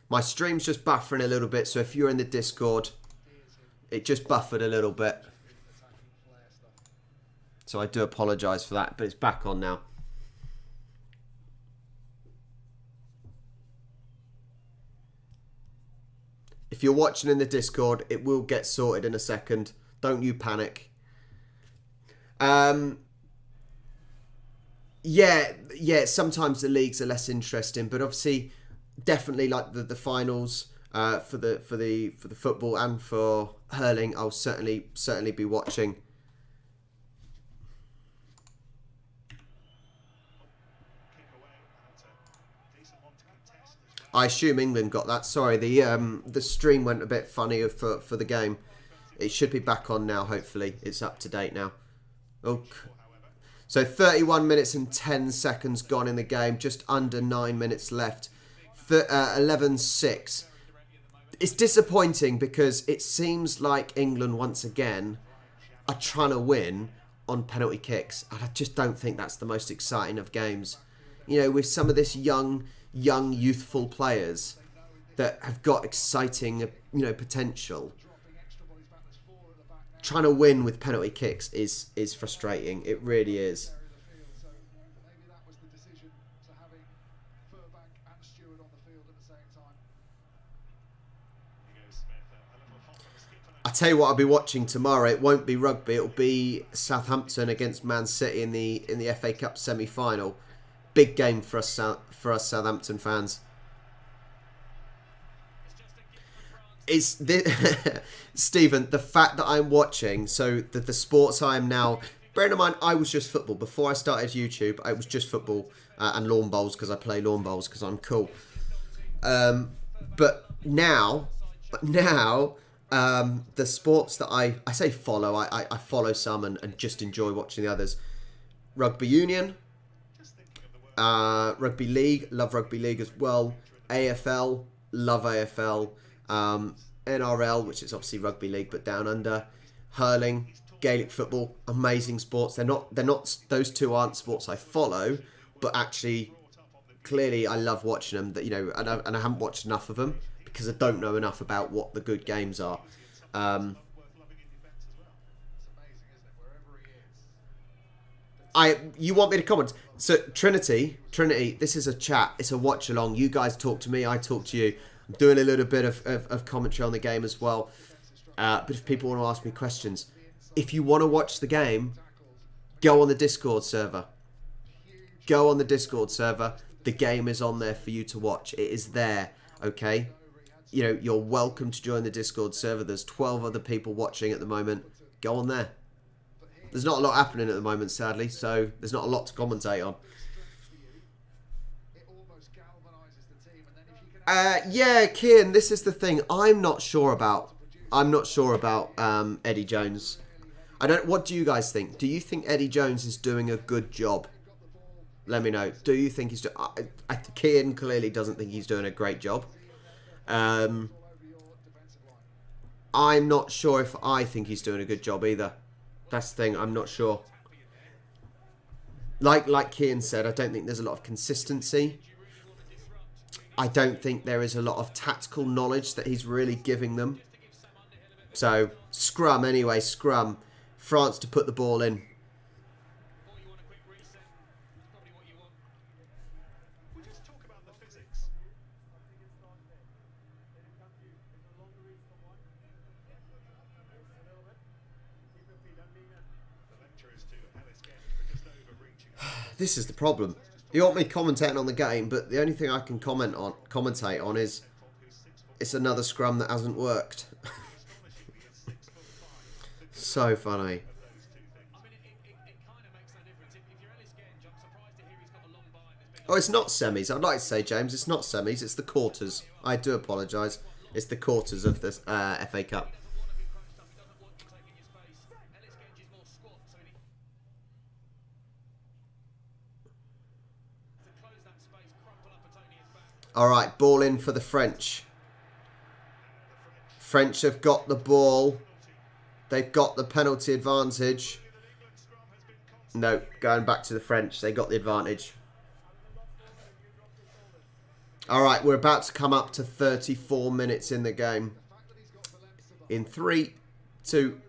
My stream's just buffering a little bit, so if you're in the Discord, it just buffered a little bit. So I do apologise for that, but it's back on now. If you're watching in the Discord, it will get sorted in a second. Don't you panic. Yeah, sometimes the leagues are less interesting, but obviously... Definitely like the finals for the football and for hurling, I'll certainly be watching. I assume England got that. Sorry, the stream went a bit funny for the game. It should be back on now. Hopefully, it's up to date now. Okay. So 31 minutes and 10 seconds gone in the game. Just under 9 minutes left. 11-6. It's disappointing because it seems like England once again are trying to win on penalty kicks, and I just don't think that's the most exciting of games. You know, with some of this young youthful players that have got exciting, potential, trying to win with penalty kicks is frustrating. It really is. So maybe that was the decision to having Furbank and Stewart on the field at the same time. I tell you what, I'll be watching tomorrow. It won't be rugby. It'll be Southampton against Man City in the FA Cup semi-final. Big game for us Southampton fans. It's Stephen, the fact that I'm watching, so the sports I am now. Bearing in mind, I was just football before I started YouTube. I was just football and lawn bowls because I play lawn bowls because I'm cool. But now. The sports that I say follow, I follow some and just enjoy watching the others. Rugby Union, Rugby League, love Rugby League as well. AFL, love AFL. NRL, which is obviously Rugby League but down under. Hurling, Gaelic football, amazing sports. They're not those two aren't sports I follow, but actually, clearly I love watching them. That and I haven't watched enough of them, because I don't know enough about what the good games are. You want me to comment? So Trinity, this is a chat. It's a watch along. You guys talk to me. I talk to you. I'm doing a little bit of commentary on the game as well. But if people want to ask me questions, if you want to watch the game, go on the Discord server. Go on the Discord server. The game is on there for you to watch. It is there. Okay. You're welcome to join the Discord server. There's 12 other people watching at the moment. Go on there. There's not a lot happening at the moment, sadly, so there's not a lot to commentate on. Yeah, Kian, this is the thing. I'm not sure about Eddie Jones. What do you guys think? Do you think Eddie Jones is doing a good job? Let me know. Do you think he's doing... Kian clearly doesn't think he's doing a great job. I'm not sure if I think he's doing a good job either. That's the thing, I'm not sure. Like Kian said, I don't think there's a lot of consistency. I don't think there is a lot of tactical knowledge that he's really giving them. So, scrum anyway, scrum. France to put the ball in. This is the problem. You want me commentating on the game, but the only thing I can commentate on is it's another scrum that hasn't worked. So funny. Oh, it's not semis. I'd like to say, James, it's not semis. It's the quarters. I do apologise. It's the quarters of the FA Cup. All right, ball in for the French. French have got the ball. They've got the penalty advantage. No, going back to the French. They got the advantage. All right, we're about to come up to 34 minutes in the game. In 3, 2,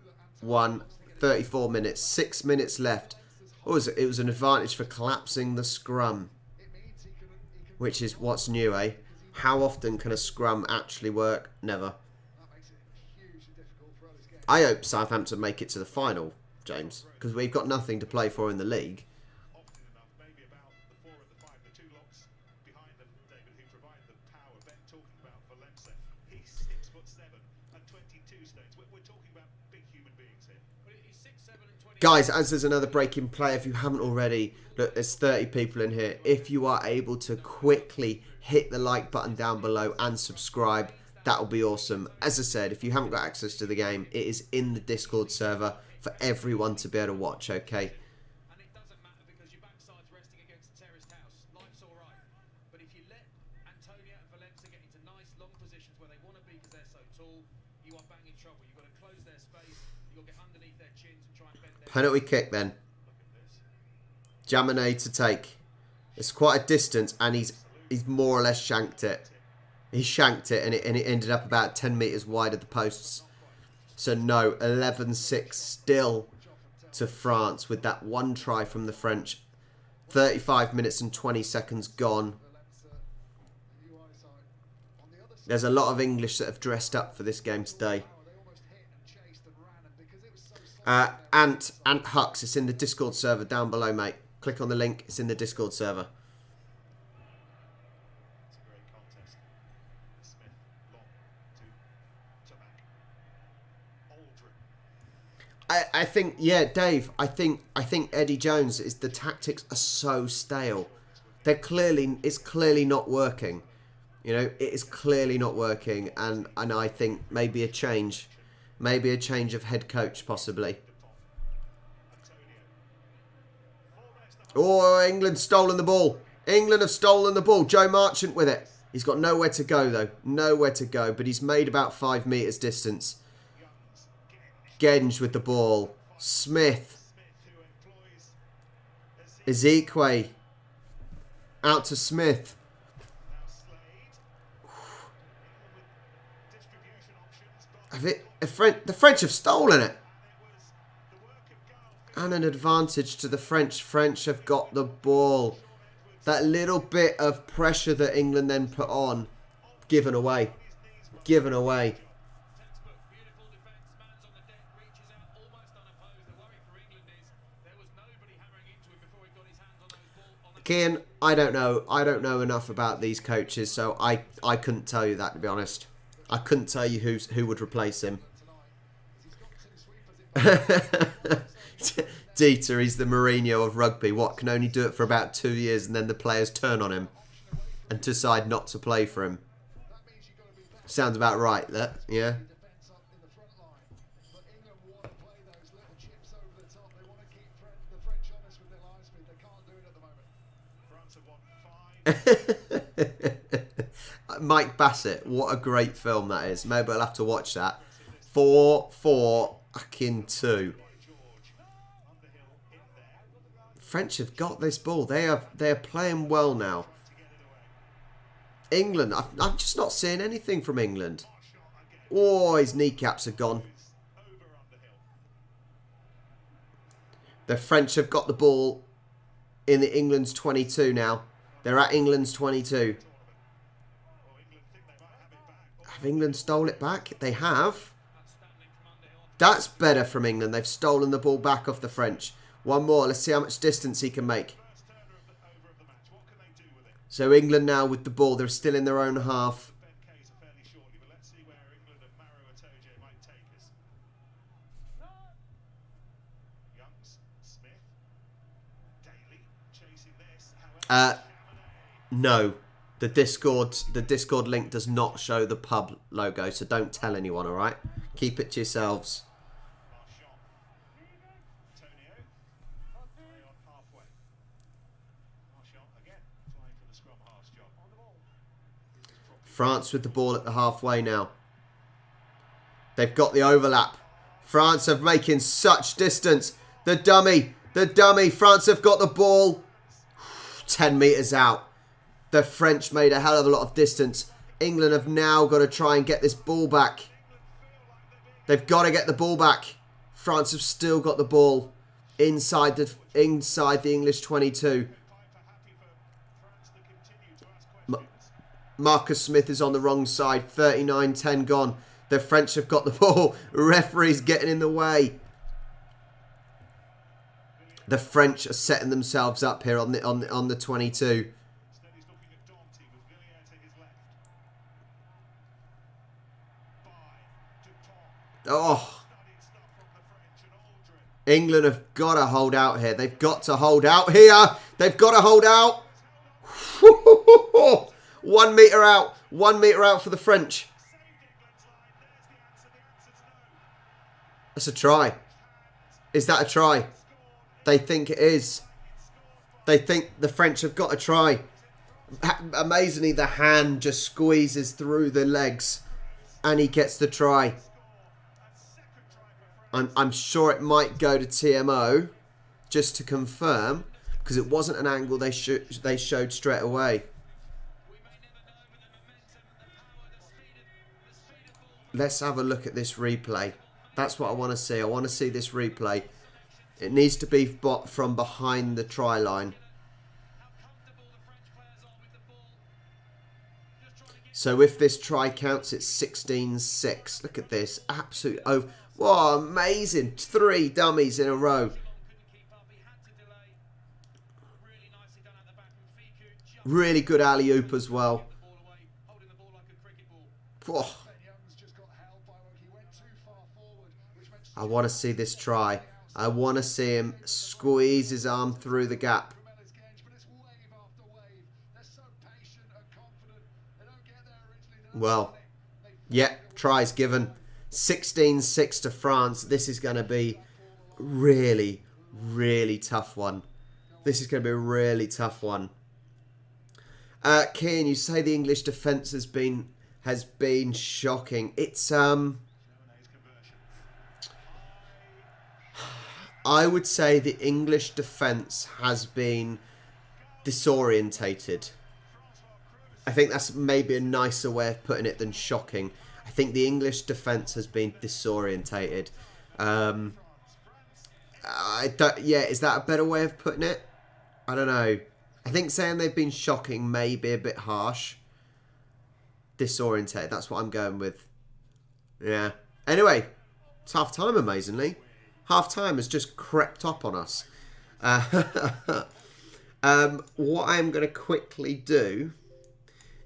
1, 34 minutes. 6 minutes left. What was it? It was an advantage for collapsing the scrum. Which is what's new, eh? How often can a scrum actually work? Never. I hope Southampton make it to the final, James, because we've got nothing to play for in the league. Guys, as there's another break in play, if you haven't already, look, there's 30 people in here. If you are able to quickly hit the like button down below and subscribe, that will be awesome. As I said, if you haven't got access to the game, it is in the Discord server for everyone to be able to watch, okay? And it doesn't matter because your backside's resting against a terraced house. Life's all right. But if you let Antonia and positions where they want to be because they're so tall, you are bang in trouble. You've got to close their space, you've got to get underneath their chins and try and bend their... Penalty kick then. Jamine to take. It's quite a distance, and he's more or less shanked it. He shanked it, and it ended up about 10 metres wide of the posts. So no, 11-6 still to France with that one try from the French. 35 minutes and 20 seconds gone. There's a lot of English that have dressed up for this game today. Ant Hux, it's in the Discord server down below, mate. Click on the link, it's in the Discord server. I think, yeah, Dave, I think Eddie Jones is, the tactics are so stale. It's clearly not working. You know, it is clearly not working, and I think maybe a change of head coach possibly. Oh, England's stolen the ball. England have stolen the ball. Joe Marchant with it. He's got nowhere to go though. Nowhere to go, but he's made about 5 metres distance. Genge with the ball. Smith. Ezekwe. Out to Smith. The French have stolen it. And an advantage to the French. French have got the ball. That little bit of pressure that England then put on. Given away. Given away. Kian, I don't know. I don't know enough about these coaches, so I couldn't tell you that, to be honest. I couldn't tell you who would replace him. Dieter, he's the Mourinho of rugby. What, can only do it for about 2 years and then the players turn on him and decide not to play for him. Sounds about right, that, yeah. Mike Bassett, what a great film that is. Maybe I'll have to watch that. 4-4-2. French have got this ball. They are playing well now. England, I'm just not seeing anything from England. Oh, his kneecaps are gone. The French have got the ball in the England's 22 now. They're at England's 22. Have England stole it back? They have. That's better from England. They've stolen the ball back off the French. One more. Let's see how much distance he can make. So England now with the ball. They're still in their own half. No. The Discord link does not show the pub logo, so don't tell anyone, alright? Keep it to yourselves. France with the ball at the halfway now. They've got the overlap. France are making such distance. The dummy. France have got the ball. 10 metres out. The French made a hell of a lot of distance. England have now got to try and get this ball back. They've got to get the ball back. France have still got the ball inside the English 22. Marcus Smith is on the wrong side. 39-10 gone. The French have got the ball. Referee's getting in the way. The French are setting themselves up here on the 22. Oh. England have got to hold out here. They've got to hold out here. They've got to hold out. 1 metre out. 1 metre out for the French. That's a try. Is that a try? They think it is. They think the French have got a try. Amazingly, the hand just squeezes through the legs and he gets the try. I'm sure it might go to TMO just to confirm, because it wasn't an angle they showed straight away. Let's have a look at this replay. That's what I want to see. I want to see this replay. It needs to be from behind the try line. So if this try counts, it's 16-6. Look at this. Absolute over. Wow, amazing. 3 dummies in a row. Really good alley-oop as well. Oh. I want to see this try. I want to see him squeeze his arm through the gap. Well, yeah, tries given. 16-6 to France. This is going to be really, really tough one. This is going to be a really tough one. Kian, you say the English defence has been shocking. It's I would say the English defence has been disorientated. I think that's maybe a nicer way of putting it than shocking. I think the English defence has been disorientated. Yeah, is that a better way of putting it? I don't know. I think saying they've been shocking may be a bit harsh. Disorientated, that's what I'm going with. Yeah. Anyway, it's half time, amazingly. Half time has just crept up on us. What I'm going to quickly do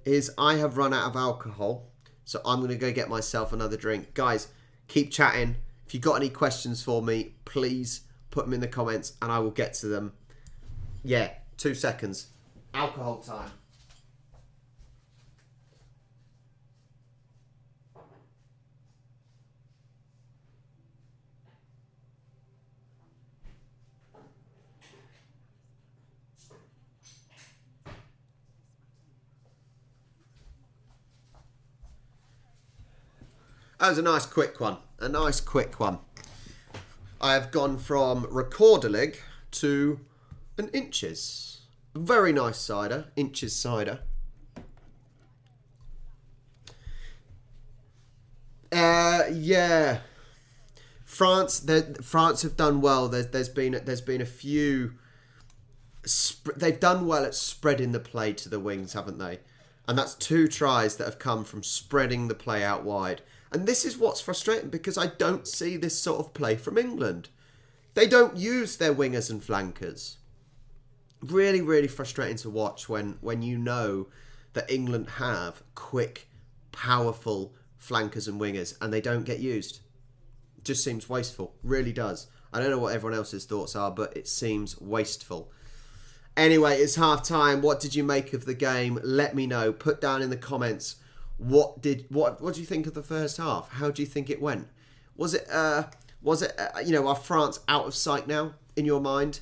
is I have run out of alcohol, so I'm going to go get myself another drink. Guys, keep chatting. If you've got any questions for me, please put them in the comments and I will get to them. Yeah, 2 seconds. Alcohol time. That was a nice quick one. A nice quick one. I have gone from Recorderlig to an Inches. Very nice cider. Inches cider. Yeah. France have done well. There's been a few. They've done well at spreading the play to the wings, haven't they? And that's 2 tries that have come from spreading the play out wide. And this is what's frustrating, because I don't see this sort of play from England. They don't use their wingers and flankers. Really, really frustrating to watch when you know that England have quick, powerful flankers and wingers and they don't get used. It just seems wasteful. Really does. I don't know what everyone else's thoughts are, but it seems wasteful. Anyway, it's half time. What did you make of the game? Let me know. Put down in the comments. What do you think of the first half? How do you think it went? Was it are France out of sight now in your mind?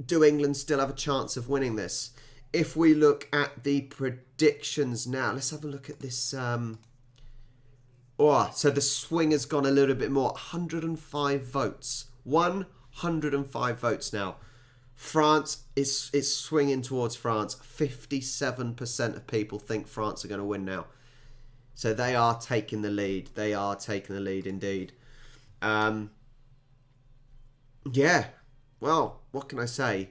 Do England still have a chance of winning this? If we look at the predictions now, let's have a look at this. So the swing has gone a little bit more. 105 votes. 105 votes now. France is swinging towards France. 57% of people think France are going to win now. So they are taking the lead. They are taking the lead indeed. Yeah. Well, what can I say?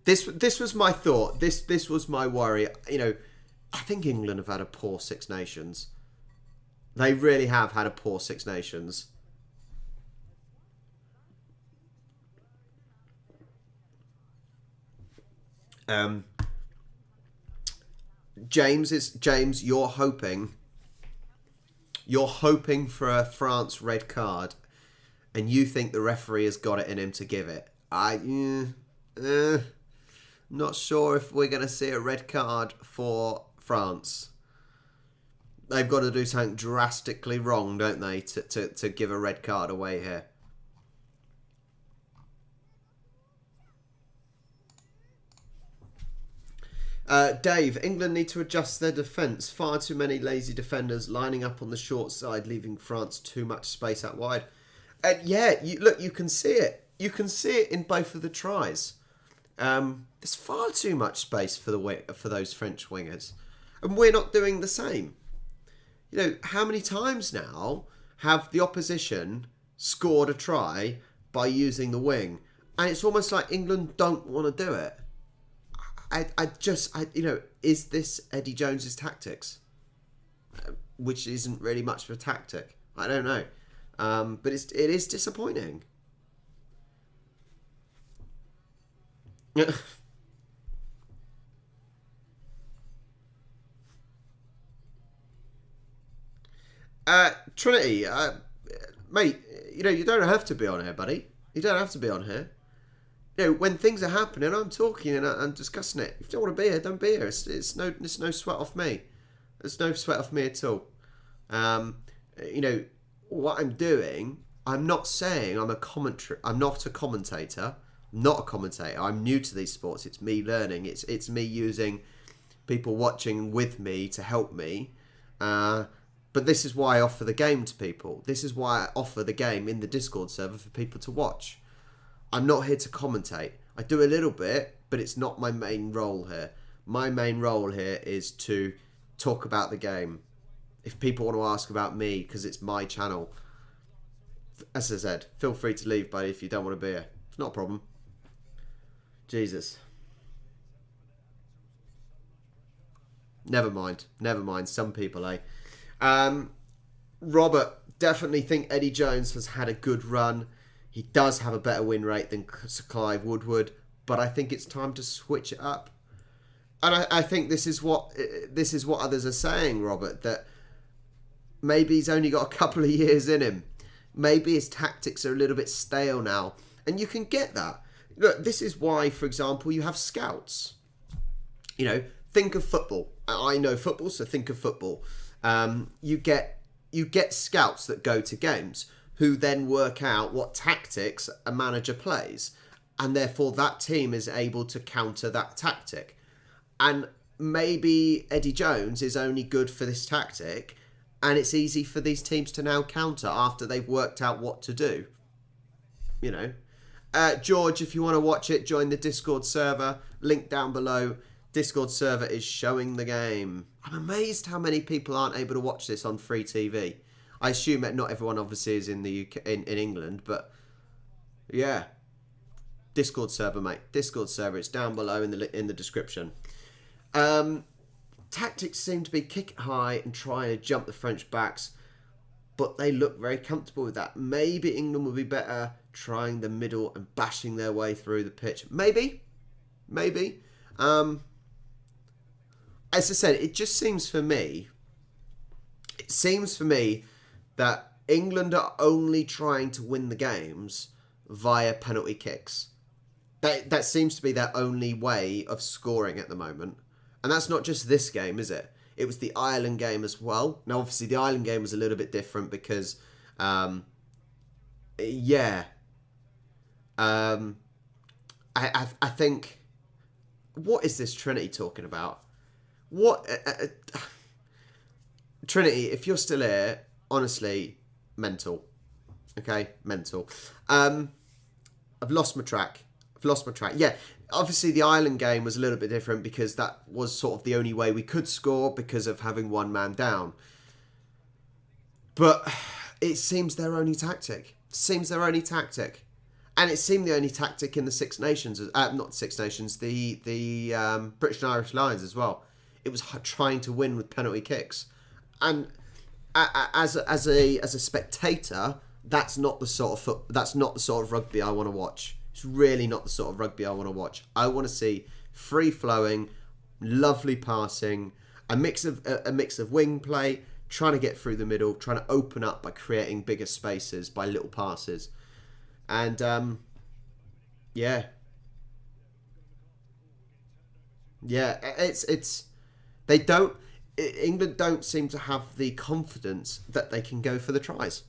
This was my thought. This was my worry. I think England have had a poor Six Nations. They really have had a poor Six Nations. James, you're hoping for a France red card, and you think the referee has got it in him to give it. Not sure if we're going to see a red card for France. They've got to do something drastically wrong, don't they, to give a red card away here. Dave, England need to adjust their defence. Far too many lazy defenders lining up on the short side, leaving France too much space out wide. Yeah, you can see it. You can see it in both of the tries. There's far too much space for those French wingers, and we're not doing the same. You know, how many times now have the opposition scored a try by using the wing, and it's almost like England don't want to do it. Is this Eddie Jones's tactics? Which isn't really much of a tactic. I don't know. But it is disappointing. Trinity, mate, you don't have to be on here, buddy. You don't have to be on here. When things are happening, I'm talking and I'm discussing it. If you don't want to be here, don't be here. It's no sweat off me. There's no sweat off me at all. What I'm doing, I'm not saying I'm not a commentator. I'm not a commentator. I'm new to these sports. It's me learning. It's me using people watching with me to help me. But this is why I offer the game to people. This is why I offer the game in the Discord server for people to watch. I'm not here to commentate. I do a little bit, but it's not my main role here. My main role here is to talk about the game. If people want to ask about me, because it's my channel, as I said, feel free to leave, buddy, if you don't want to be here. It's not a problem. Jesus. Never mind. Some people, Robert, definitely think Eddie Jones has had a good run. He does have a better win rate than Sir Clive Woodward, but I think it's time to switch it up. And I think this is what others are saying, Robert, that maybe he's only got a couple of years in him. Maybe his tactics are a little bit stale now. And you can get that. Look, this is why, for example, you have scouts. Think of football. I know football, so think of football. You get scouts that go to games who then work out what tactics a manager plays. And therefore that team is able to counter that tactic. And maybe Eddie Jones is only good for this tactic, and it's easy for these teams to now counter after they've worked out what to do. George, if you want to watch it, join the Discord server. Link down below. Discord server is showing the game. I'm amazed how many people aren't able to watch this on free TV. I assume that not everyone obviously is in the UK, in England, but yeah. Discord server, mate. Discord server. It's down below in the description. Tactics seem to be kick it high and trying to jump the French backs, but they look very comfortable with that. Maybe England would be better trying the middle and bashing their way through the pitch. Maybe. As I said, it just seems for me. It seems for me that England are only trying to win the games via penalty kicks. That seems to be their only way of scoring at the moment. And that's not just this game, is it? It was the Ireland game as well. Now, obviously, the Ireland game was a little bit different because, I think, what is this Trinity talking about? What, Trinity, if you're still here, honestly, mental. Okay, mental. I've lost my track. Yeah, obviously the Ireland game was a little bit different because that was sort of the only way we could score because of having one man down. But it seems their only tactic. And it seemed the only tactic in the Six Nations, not Six Nations, the British and Irish Lions as well. It was trying to win with penalty kicks. And as a spectator, that's not the sort of rugby I want to watch. It's really not the sort of rugby I want to watch. I want to see free-flowing, lovely passing, a mix of wing play, trying to get through the middle, trying to open up by creating bigger spaces by little passes. And, England don't seem to have the confidence that they can go for the tries.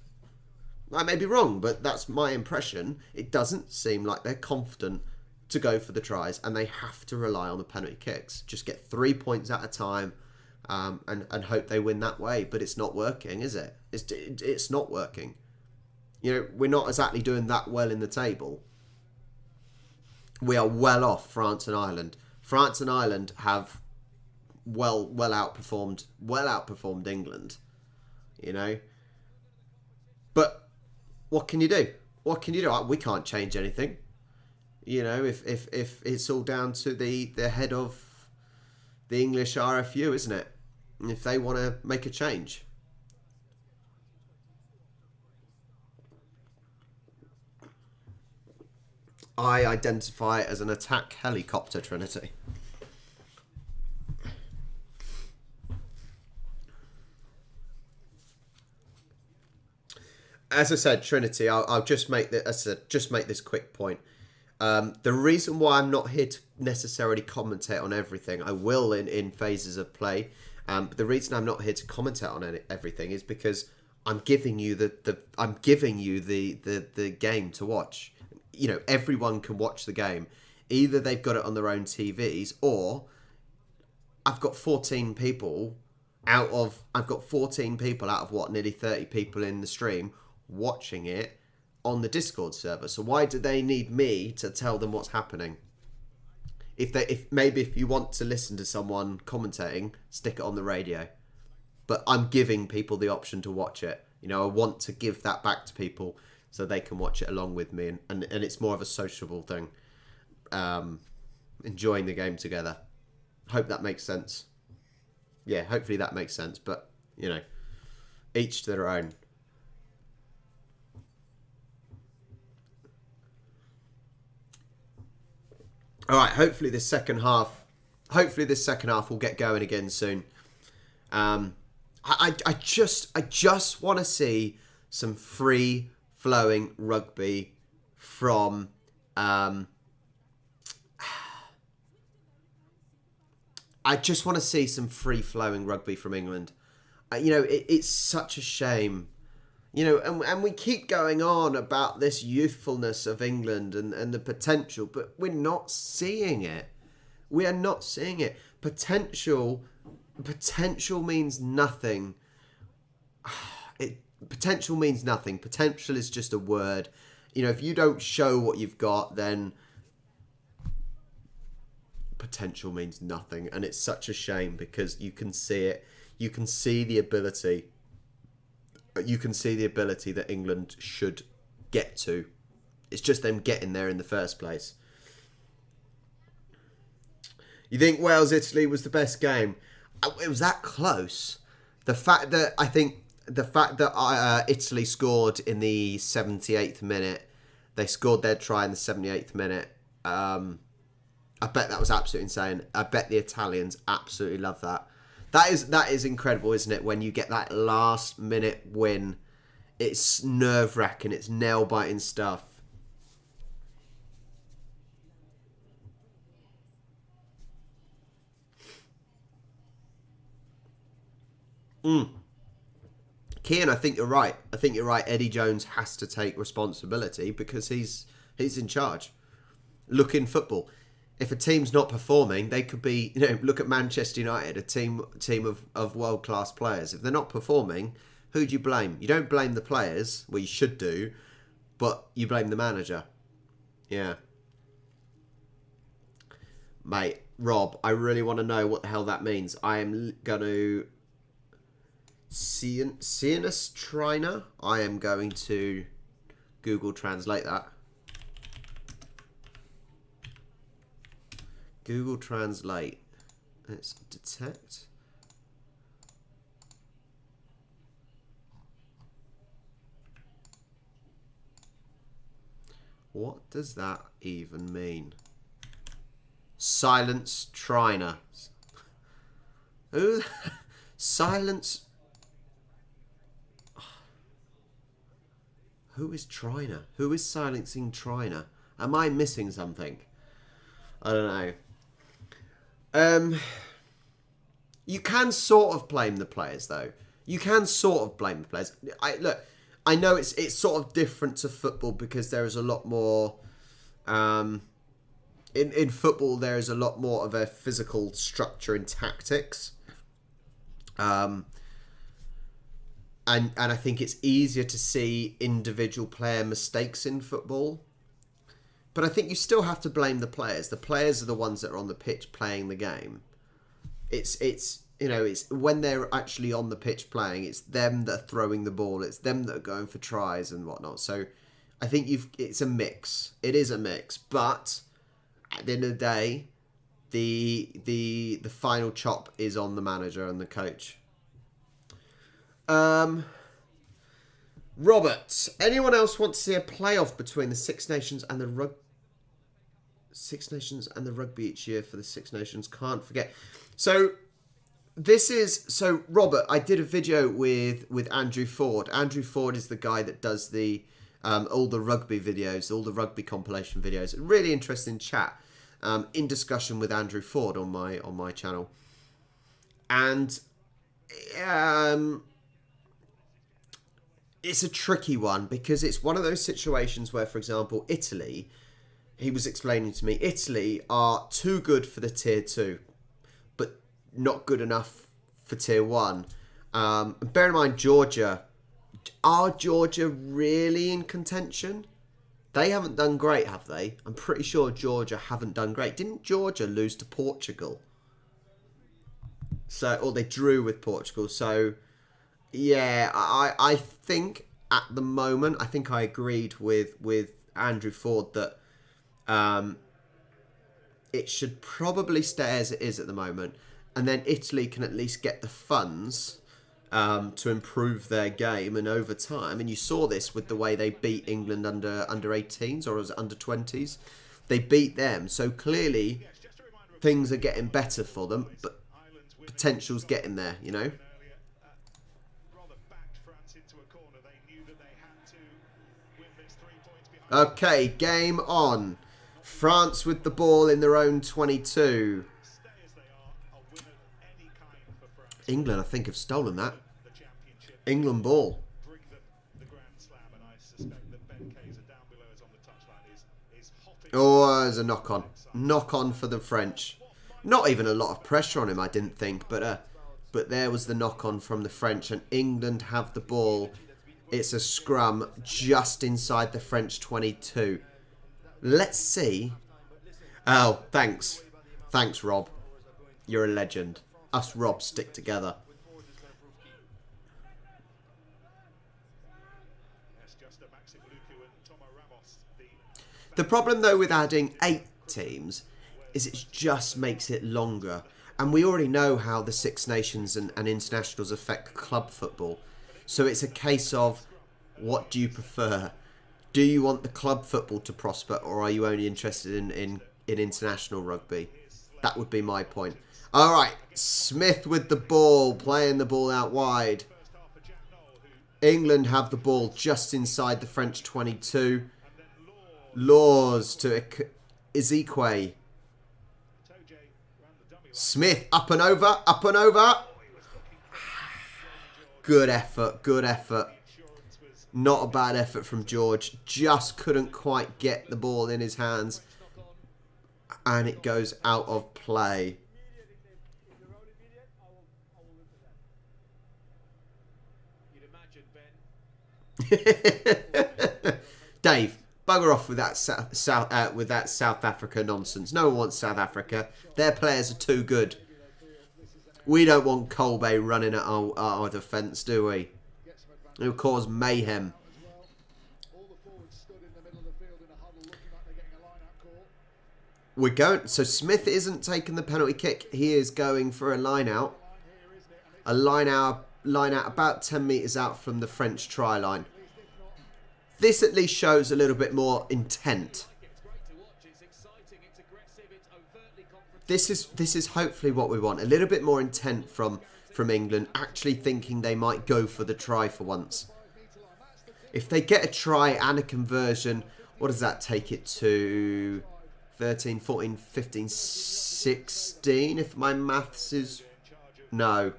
I may be wrong, but that's my impression. It doesn't seem like they're confident to go for the tries, and they have to rely on the penalty kicks. Just get 3 points at a time, and hope they win that way. But it's not working, is it? It's not working. You know, we're not exactly doing that well in the table. We are well off France and Ireland. France and Ireland have well outperformed England. You know, but what can you do? What can you do? We can't change anything. You know, if it's all down to the head of the English RFU, isn't it? And if they want to make a change. I identify as an attack helicopter, Trinity. As I said, Trinity, I'll just make this quick point. The reason why I'm not here to necessarily commentate on everything, I will in phases of play. But the reason I'm not here to commentate on everything is because I'm giving you the game to watch. You know, everyone can watch the game. Either they've got it on their own TVs, or I've got 14 people out of what, nearly 30 people in the stream watching it on the Discord server. So why do they need me to tell them what's happening? If you want to listen to someone commentating, stick it on the radio. But I'm giving people the option to watch it. You know, I want to give that back to people so they can watch it along with me, and it's more of a sociable thing. Enjoying the game together. Hope that makes sense. Yeah, hopefully that makes sense. But, you know, each to their own. All right, hopefully this second half will get going again soon. I just want to see some free flowing rugby from I just want to see some free flowing rugby from England. You know, it's such a shame. You know, and we keep going on about this youthfulness of England and the potential, but we're not seeing it. We are not seeing it. Potential means nothing. Potential means nothing. Potential is just a word. You know, if you don't show what you've got, then potential means nothing. And it's such a shame because you can see it. You can see the ability. You can see the ability that England should get to. It's just them getting there in the first place. You think Wales-Italy was the best game? It was that close. The fact that Italy scored in the 78th minute, they scored their try in the 78th minute. I bet that was absolutely insane. I bet the Italians absolutely love that. That is incredible, isn't it? When you get that last minute win, it's nerve-wracking, it's nail-biting stuff. Kian, I think you're right. Eddie Jones has to take responsibility because he's in charge. Look in football. If a team's not performing, they could be, you know, look at Manchester United, a team of world-class players. If they're not performing, who do you blame? You don't blame the players, well, you should do, but you blame the manager. Yeah. Mate, Rob, I really want to know what the hell that means. I am going to... Sinus Triner? I am going to Google Translate that. Google Translate. Let's detect. What does that even mean? Silence Triner. Who? Silence. Who is Triner? Who is silencing Triner? Am I missing something? I don't know. You can sort of blame the players, though. You can sort of blame the players. I know it's sort of different to football because there is a lot more in football there is a lot more of a physical structure in tactics. And I think it's easier to see individual player mistakes in football. But I think you still have to blame the players. The players are the ones that are on the pitch playing the game. It's when they're actually on the pitch playing, it's them that are throwing the ball. It's them that are going for tries and whatnot. So I think it's a mix. It is a mix. But at the end of the day, the final chop is on the manager and the coach. Robert, anyone else want to see a playoff between the Six Nations and the Rugby each year for the Six Nations? Can't forget. So Robert, I did a video with Andrew Ford. Andrew Ford is the guy that does all the rugby videos, all the rugby compilation videos. Really interesting chat in discussion with Andrew Ford on my channel. And it's a tricky one because it's one of those situations where, for example, Italy, he was explaining to me, Italy are too good for the tier 2, but not good enough for tier 1. Bear in mind, Georgia. Are Georgia really in contention? They haven't done great, have they? I'm pretty sure Georgia haven't done great. Didn't Georgia lose to Portugal? Or they drew with Portugal. So, yeah, I think at the moment, I think I agreed with Andrew Ford that it should probably stay as it is at the moment. And then Italy can at least get the funds to improve their game, and over time, and you saw this with the way they beat England under 18s, or was it under 20s? They beat them, so clearly things are getting better for them, but potential's getting there, you know. Okay, game on. France with the ball in their own 22. England, I think, have stolen that. England ball. Oh, there's a knock-on. Knock-on for the French. Not even a lot of pressure on him, I didn't think. But there was the knock-on from the French. And England have the ball. It's a scrum just inside the French 22. Let's see. Oh, thanks. Thanks, Rob. You're a legend. Us Rob stick together. The problem, though, with adding 8 teams is it just makes it longer. And we already know how the Six Nations and internationals affect club football. So it's a case of, what do you prefer? Do you want the club football to prosper, or are you only interested in international rugby? That would be my point. All right, Smith with the ball, playing the ball out wide. England have the ball just inside the French 22. Laws to Ezekwe. Smith up and over, up and over. Good effort, good effort. Not a bad effort from George. Just couldn't quite get the ball in his hands. And it goes out of play. Dave, bugger off with that South Africa nonsense. No one wants South Africa. Their players are too good. We don't want Kolbe running at our defence, do we? It'll cause mayhem. We're going. So Smith isn't taking the penalty kick. He is going for a line out. A line out about 10 metres out from the French try line. This at least shows a little bit more intent. This is hopefully what we want. A little bit more intent from England, actually thinking they might go for the try for once. If they get a try and a conversion, what does that take it to? 13, 14, 15, 16, if my maths is... No,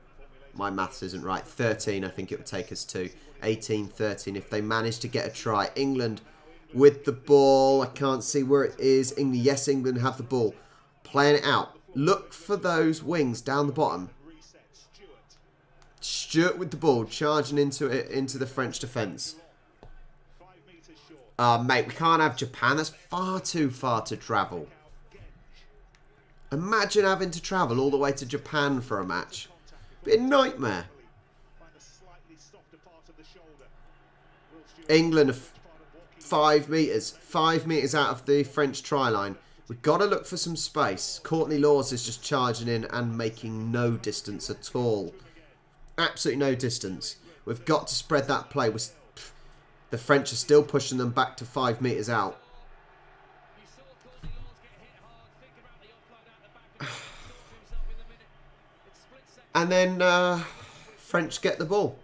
my maths isn't right. 13, I think it would take us to. 18, 13, if they manage to get a try. England with the ball. I can't see where it is. England, yes, England have the ball. Playing it out. Look for those wings down the bottom. Stewart with the ball, charging into the French defence. Mate, we can't have Japan. That's far too far to travel. Imagine having to travel all the way to Japan for a match. Be a nightmare. England are 5 metres. 5 metres out of the French try line. We've got to look for some space. Courtney Laws is just charging in and making no distance at all. Absolutely no distance. We've got to spread that play. The French are still pushing them back to 5 metres out. And then French get the ball.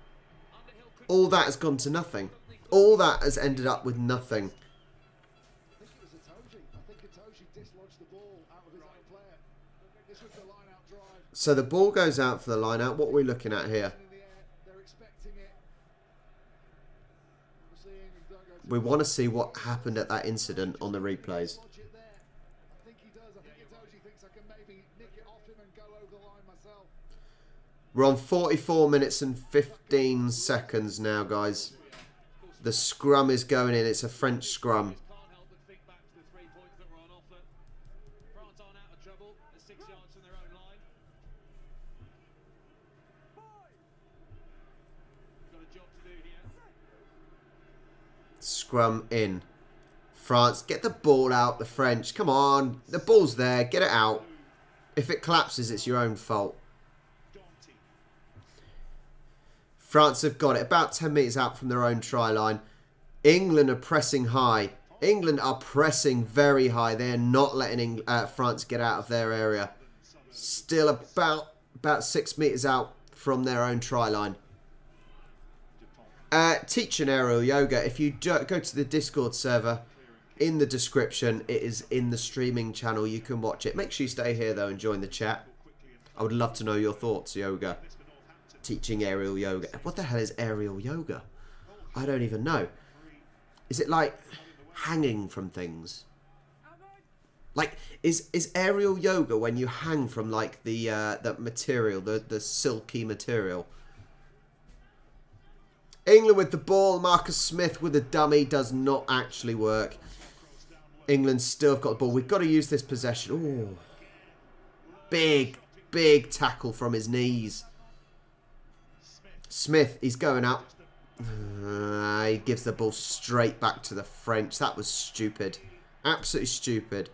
All that has gone to nothing. All that has ended up with nothing. I think it was Itoje. I think Itoje dislodged the ball out of his own player. This was the line-out drive. So the ball goes out for the line-out. What are we looking at here? In the air, they're expecting it. We're seeing We want to see what happened at that incident on the replays. lodge it there. I think he does. I think Itoje thinks I can maybe nick it off him and go over the line myself. We're on 44 minutes and 15 seconds now, guys. The scrum is going in. It's a French scrum. Can't help but think back to the 3 points that were on offer. France aren't out of trouble. They're 6 yards from their own line. Got a job to do here. Scrum in. France, get the ball out. The French, come on. The ball's there. Get it out. If it collapses, it's your own fault. France have got it about 10 metres out from their own try line. England are pressing high. England are pressing very high. They're not letting France get out of their area. Still about 6 metres out from their own try line. Teaching aerial yoga. If you go to the Discord server, in the description, it is in the streaming channel. You can watch it. Make sure you stay here, though, and join the chat. I would love to know your thoughts, yoga. Teaching aerial yoga. What the hell is aerial yoga? I don't even know. Is it like hanging from things? Like, is aerial yoga when you hang from like the material, the silky material? England with the ball. Marcus Smith with a dummy does not actually work. England still have got the ball. We've got to use this possession. Oh, big tackle from his knees. Smith, he's going out. He gives the ball straight back to the French. That was stupid. Absolutely stupid.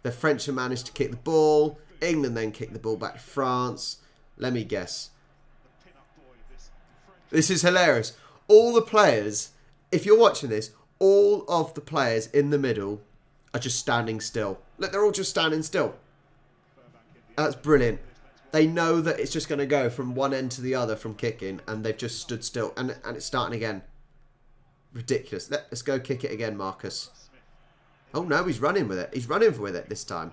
The French have managed to kick the ball. England then kick the ball back to France. Let me guess. This is hilarious. All the players, if you're watching this, all of the players in the middle are just standing still. Look, they're all just standing still. That's brilliant. They know that it's just going to go from one end to the other from kicking, and they've just stood still. And it's starting again. Ridiculous. Let's go kick it again, Marcus. Oh, no, he's running with it. He's running with it this time.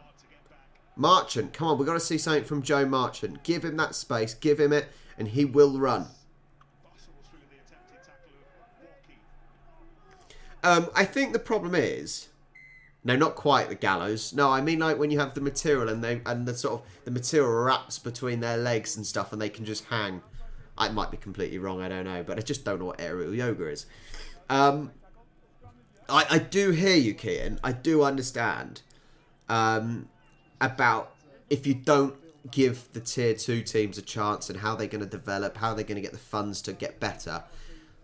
Marchant, come on. We've got to see something from Joe Marchant. Give him that space. Give him it, and he will run. I think the problem is... No, not quite the gallows. No, I mean like when you have the material and the sort of the material wraps between their legs and stuff, and they can just hang. I might be completely wrong. I don't know, but I just don't know what aerial yoga is. I do hear you, Kian. I do understand about if you don't give the tier 2 teams a chance and how they're going to develop, how they're going to get the funds to get better.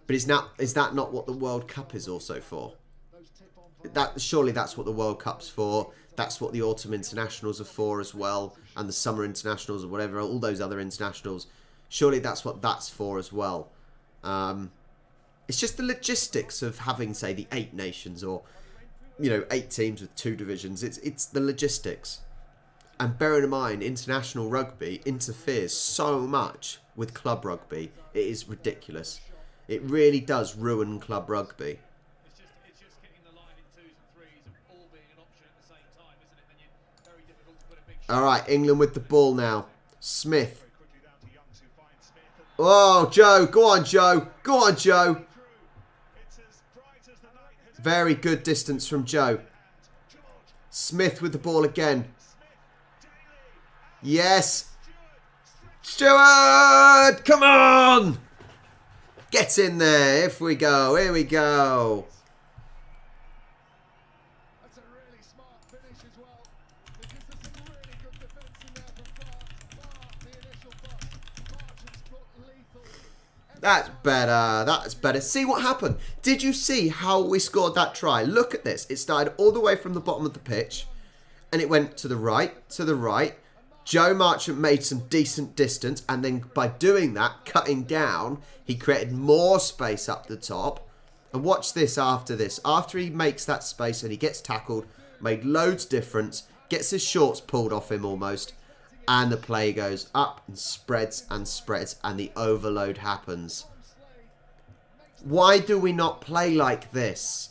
But is that not what the World Cup is also for? Surely that's what the World Cup's for. That's what the Autumn Internationals are for as well, and the Summer Internationals or whatever, all those other internationals. Surely that's what that's for as well. It's just the logistics of having, say, the 8 nations or, 8 teams with 2 divisions. It's the logistics. And bearing in mind, international rugby interferes so much with club rugby. It is ridiculous. It really does ruin club rugby. All right, England with the ball now. Smith. Oh, Joe. Go on, Joe. Go on, Joe. Very good distance from Joe. Smith with the ball again. Yes. Stewart! Come on! Get in there. If we go. Here we go. That's a really smart finish as well, because there's some really good defence in there from France. The initial bust. Marchant's put lethal. That's better. That's better. See what happened? Did you see how we scored that try? Look at this. It started all the way from the bottom of the pitch, and it went to the right, to the right. Joe Marchant made some decent distance, and then by doing that, cutting down, he created more space up the top. And watch this after this. After he makes that space and he gets tackled, made loads difference, gets his shorts pulled off him almost, and the play goes up and spreads, and the overload happens. Why do we not play like this?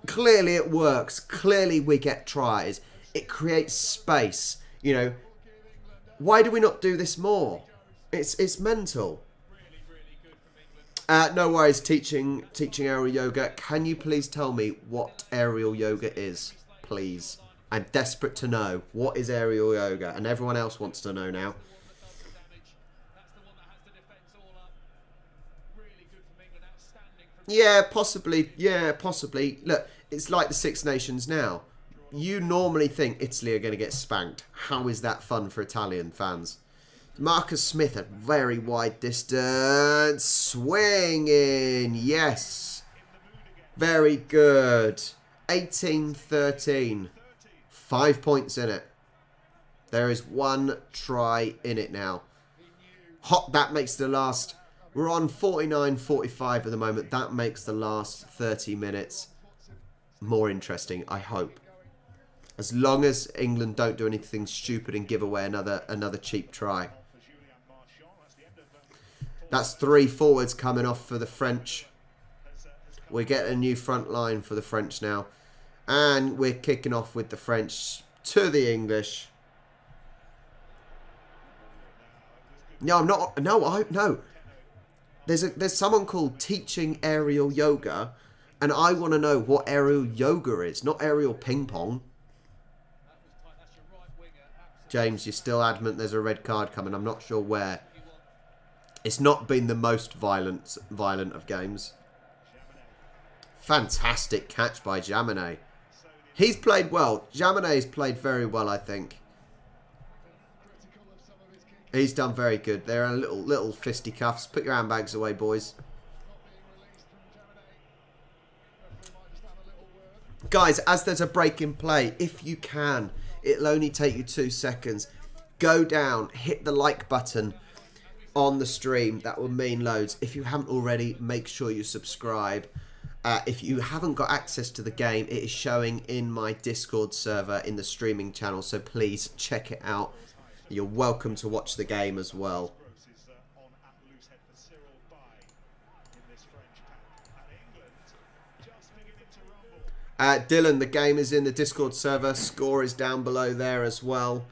Clearly it works. Clearly we get tries. It creates space. You know, why do we not do this more? It's mental. No worries, teaching aerial yoga. Can you please tell me what aerial yoga is, please? I'm desperate to know. What is aerial yoga? And everyone else wants to know now. Yeah, possibly. Yeah, possibly. Look, it's like the Six Nations now. You normally think Italy are going to get spanked. How is that fun for Italian fans? Marcus Smith at very wide distance. Swinging. Yes. Very good. 18-13. 5 points in it. There is one try in it now. Hot, that makes the last... We're on 49-45 at the moment. That makes the last 30 minutes more interesting, I hope. As long as England don't do anything stupid and give away another cheap try. That's 3 forwards coming off for the French. We get a new front line for the French now. And we're kicking off with the French to the English. No, I'm not. No. There's someone called Teaching Aerial Yoga. And I want to know what aerial yoga is. Not aerial ping pong. James, you're still adamant there's a red card coming. I'm not sure where. It's not been the most violent of games. Fantastic catch by Jaminet. He's played well. Jaminet's played very well, I think. He's done very good. They're a little fisticuffs. Put your handbags away, boys. Guys, as there's a break in play, if you can, it'll only take you 2 seconds. Go down, hit the like button on the stream. That will mean loads. If you haven't already, make sure you subscribe. If you haven't got access to the game, it is showing in my Discord server in the streaming channel. So please check it out. You're welcome to watch the game as well. Dylan, the game is in the Discord server. Score is down below there as well.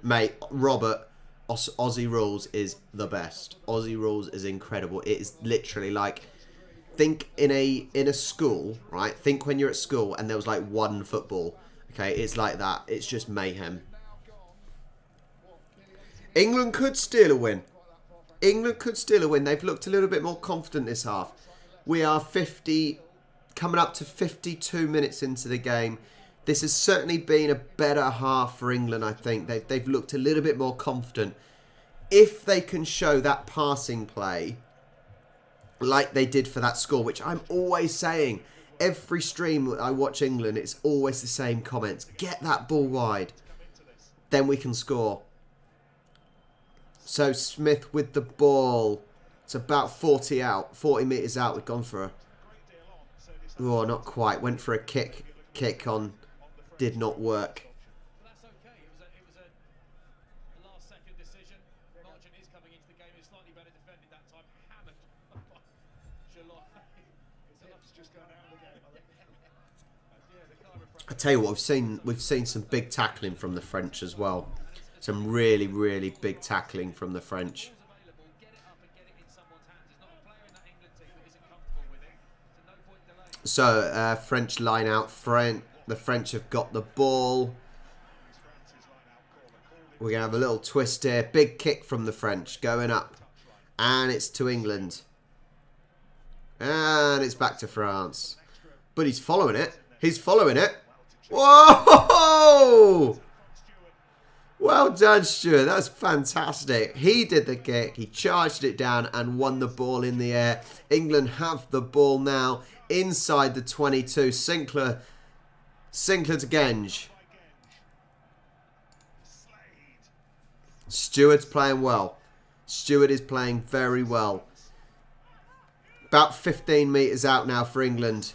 Mate, Robert, Aussie Rules is the best. Aussie Rules is incredible. It is literally like, think in a school, right? Think when you're at school and there was like one football. Okay, it's like that. It's just mayhem. England could steal a win. England could steal a win. They've looked a little bit more confident this half. We are coming up to 52 minutes into the game. This has certainly been a better half for England, I think. They've looked a little bit more confident. If they can show that passing play like they did for that score, which I'm always saying, every stream I watch England, it's always the same comments. Get that ball wide. Then we can score. So Smith with the ball. It's about 40 metres out. We've gone for a... Oh, not quite. Went for a kick on. Did not work. That's okay. It was a last-second decision. Marchant is coming into the game. He's slightly better defended that time. Hammered by July. It's just going down the game, I think. I tell you what, we've seen some big tackling from the French as well. Some really, really big tackling from the French. So, French line out. The French have got the ball. We're going to have a little twist here. Big kick from the French going up. And it's to England. And it's back to France. But he's following it. He's following it. Whoa! Well done, Stuart. That was fantastic. He did the kick. He charged it down and won the ball in the air. England have the ball now inside the 22. Sinclair to Genge. Stuart's playing well. Stuart is playing very well. About 15 metres out now for England.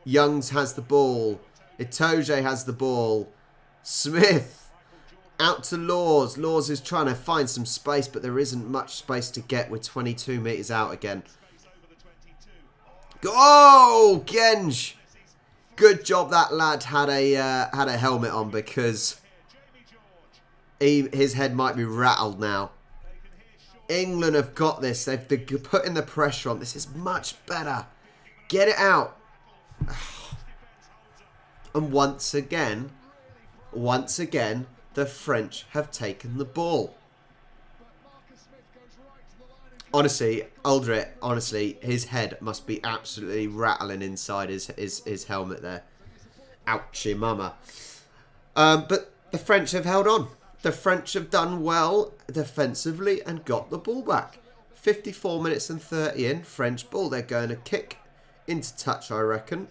Youngs has the ball. Itoje has the ball. Smith out to Laws. Laws is trying to find some space, but there isn't much space to get with 22 metres out again. Oh, Genge. Good job that lad had a helmet on, because his head might be rattled now. England have got this. They've putting the pressure on. This is much better. Get it out. And once again, the French have taken the ball. Honestly, Aldrit, his head must be absolutely rattling inside his helmet there. Ouchie mama. But the French have held on. The French have done well defensively and got the ball back. 54 minutes and 30 in. French ball. They're going to kick into touch, I reckon.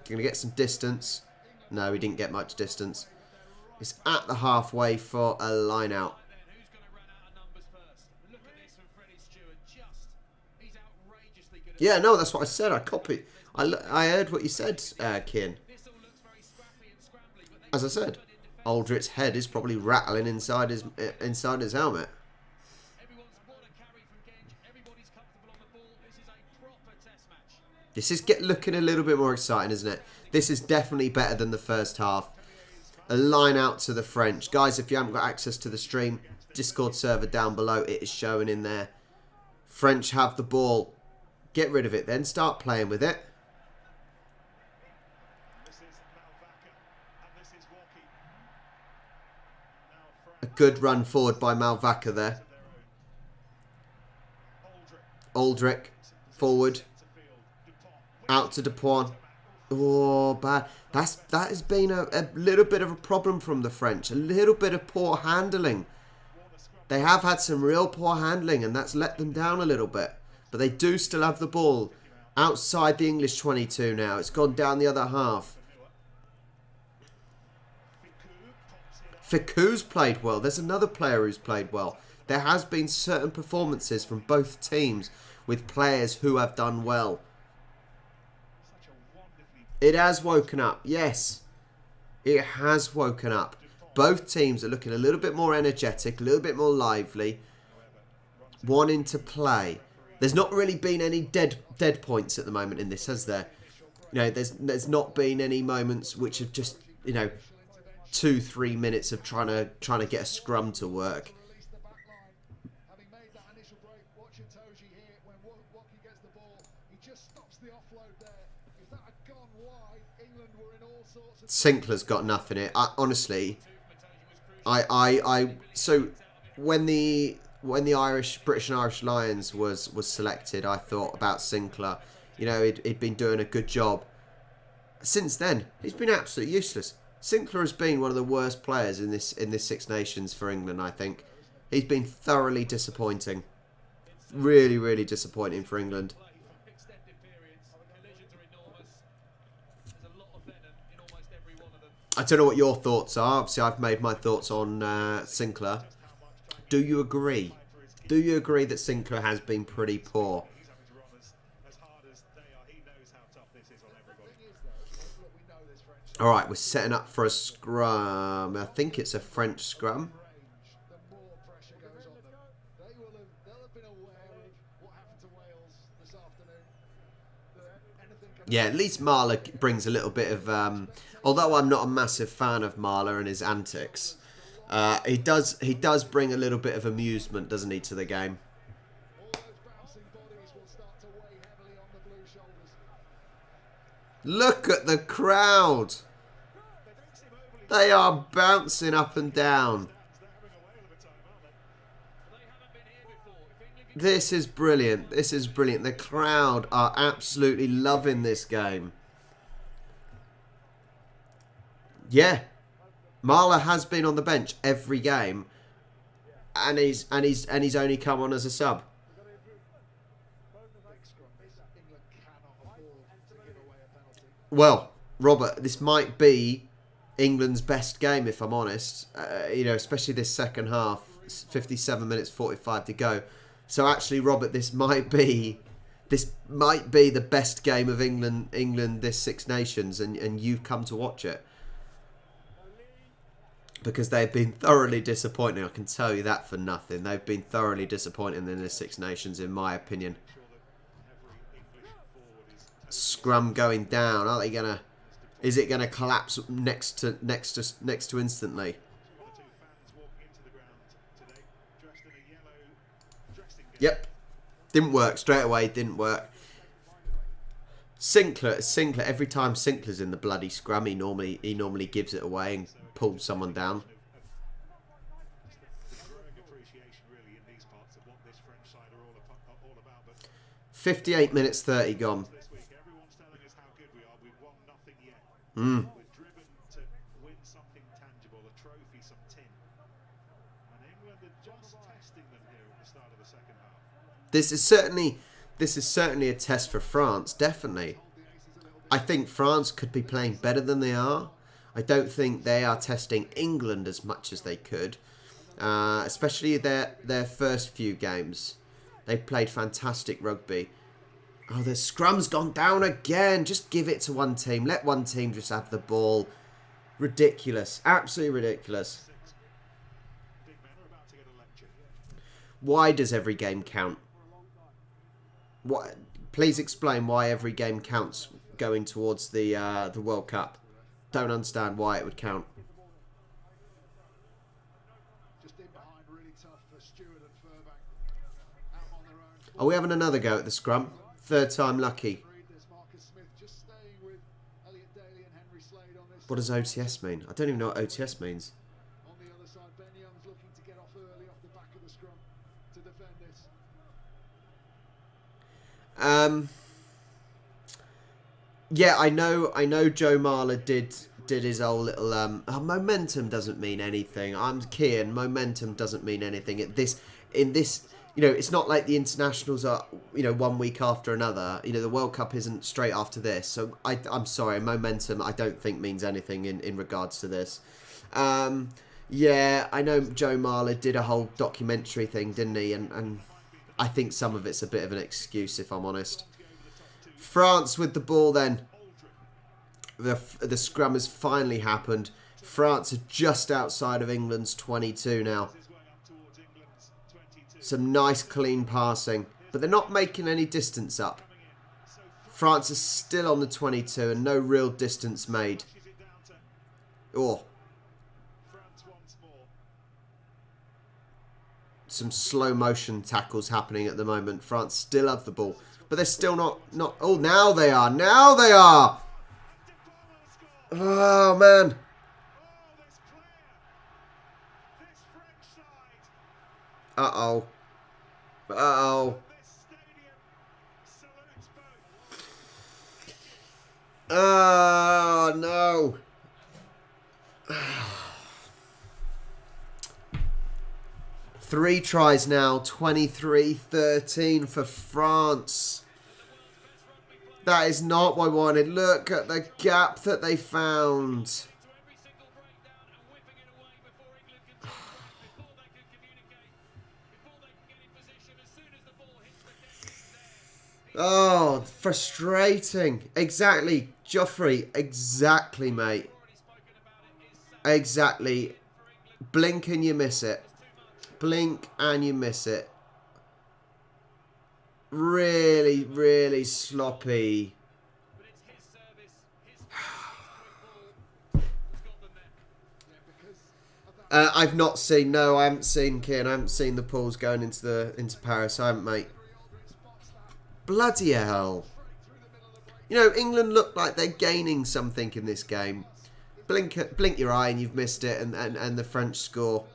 Going to get some distance. No, he didn't get much distance. It's at the halfway for a line out. Yeah, no, that's what I said. I copied. I heard what you said, Kian. As I said, Aldrit's head is probably rattling inside his helmet. This is looking a little bit more exciting, isn't it? This is definitely better than the first half. A line out to the French. Guys, if you haven't got access to the stream, Discord server down below, it is showing in there. French have the ball. Get rid of it then. Start playing with it. A good run forward by Malvaca there. Aldrich forward. Out to Dupont. Oh, bad. That has been a little bit of a problem from the French. A little bit of poor handling. They have had some real poor handling, and that's let them down a little bit. But they do still have the ball outside the English 22 now. It's gone down the other half. Ficou's played well. There's another player who's played well. There has been certain performances from both teams with players who have done well. It has woken up. Yes, it has woken up. Both teams are looking a little bit more energetic, a little bit more lively, wanting to play. There's not really been any dead points at the moment in this, has there? You know, there's not been any moments which have just, you know, 2-3 minutes of trying to get a scrum to work. Sinclair's got nothing in it. Honestly, so when the British and Irish Lions was selected, I thought about Sinclair. You know, he'd been doing a good job. Since then, he's been absolutely useless. Sinclair has been one of the worst players in this Six Nations for England, I think. He's been thoroughly disappointing. Really, really disappointing for England. I don't know what your thoughts are. Obviously, I've made my thoughts on Sinclair. Do you agree? Do you agree that Sinclair has been pretty poor? Alright, we're setting up for a scrum. I think it's a French scrum. Yeah, at least Marler brings a little bit of... although I'm not a massive fan of Marler and his antics, he does bring a little bit of amusement, doesn't he, to the game? Look at the crowd. They are bouncing up and down. This is brilliant. This is brilliant. The crowd are absolutely loving this game. Yeah. Marler has been on the bench every game, and he's only come on as a sub. Well, Robert, this might be England's best game, if I'm honest. You know, especially this second half, 57 minutes 45 to go. So actually, Robert, this might be the best game of England this Six Nations, and you've come to watch it. Because they've been thoroughly disappointing. I can tell you that for nothing. They've been thoroughly disappointing in the Six Nations, in my opinion. Scrum going down. Are they gonna? Is it gonna collapse next to instantly? Yep. Didn't work straight away. Didn't work. Sinclair. Every time Sinclair's in the bloody scrum, he normally gives it away and pulls someone down. 58 minutes 30 gone. Mm. This is certainly a test for France, definitely. I think France could be playing better than they are. I don't think they are testing England as much as they could, especially their first few games. They played fantastic rugby. Oh, the scrum's gone down again. Just give it to one team. Let one team just have the ball. Ridiculous. Absolutely ridiculous. Why does every game count? What? Please explain why every game counts going towards the World Cup. Don't understand why it would count. Are we having another go at the scrum? Third time lucky. What does OTS mean? I don't even know what OTS means. Yeah, I know Joe Marler did his old little momentum doesn't mean anything. I'm keen. Momentum doesn't mean anything. In this, you know, it's not like the internationals are, you know, one week after another. You know, the World Cup isn't straight after this. So I'm sorry, momentum I don't think means anything in regards to this. Yeah, I know Joe Marler did a whole documentary thing, didn't he? And I think some of it's a bit of an excuse, if I'm honest. France with the ball then. The scrum has finally happened. France are just outside of England's 22 now. Some nice clean passing. But they're not making any distance up. France is still on the 22 and no real distance made. Oh. Some slow motion tackles happening at the moment. France still have the ball. But they're still not... Oh, now they are. Now they are. Oh, man. Uh-oh. Uh-oh. Oh, no. 3 tries now. 23-13 for France. That is not what I wanted. Look at the gap that they found. Oh, frustrating. Exactly, Joffrey. Exactly, mate. Exactly. Blink and you miss it. Blink and you miss it. Really, really sloppy. I've not seen. No, I haven't seen Kian. I haven't seen the pools going into Paris. I haven't, mate. Bloody hell! You know, England look like they're gaining something in this game. Blink your eye and you've missed it, and the French score.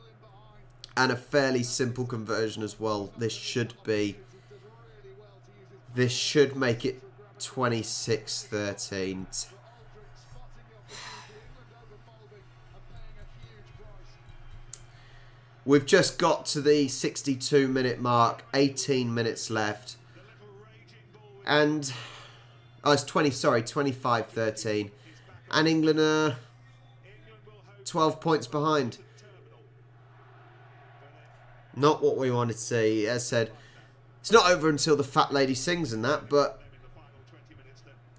And a fairly simple conversion as well. This should make it 26-13. We've just got to the 62-minute mark. 18 minutes left. And... Oh, it's 25-13. And England are 12 points behind. Not what we wanted to see. As said, it's not over until the fat lady sings and that, but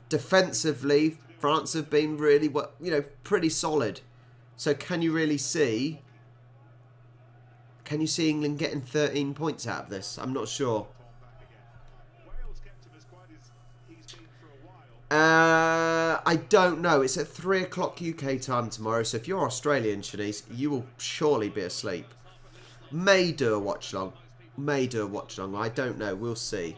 defensively, France have been really, pretty solid. So can you really see... Can you see England getting 13 points out of this? I'm not sure. I don't know. It's at 3 o'clock UK time tomorrow. So if you're Australian, Shanice, you will surely be asleep. May do a watch long. I don't know. We'll see.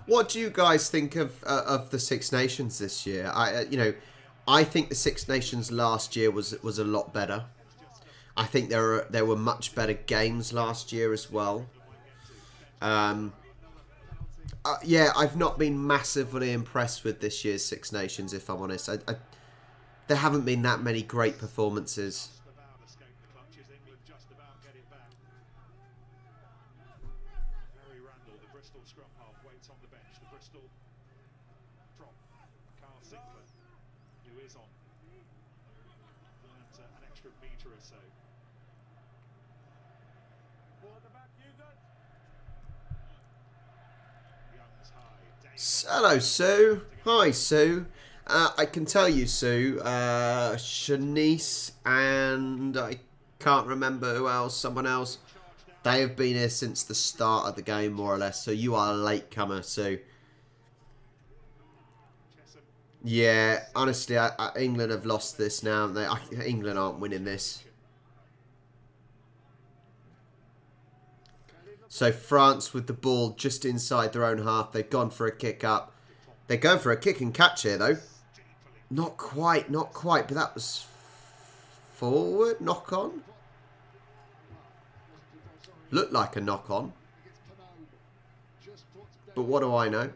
What do you guys think of the Six Nations this year? I think the Six Nations last year was a lot better. I think there were much better games last year as well. Yeah, I've not been massively impressed with this year's Six Nations, if I'm honest. There haven't been that many great performances. Hello, Sue. Hi, Sue. I can tell you, Sue, Shanice and I can't remember who else, someone else. They have been here since the start of the game, more or less. So you are a latecomer, Sue. Yeah, honestly, England have lost this now. England aren't winning this. So France with the ball just inside their own half. They've gone for a kick up. They're going for a kick and catch here, though. Not quite. But that was forward. Knock on. Looked like a knock on. But what do I know?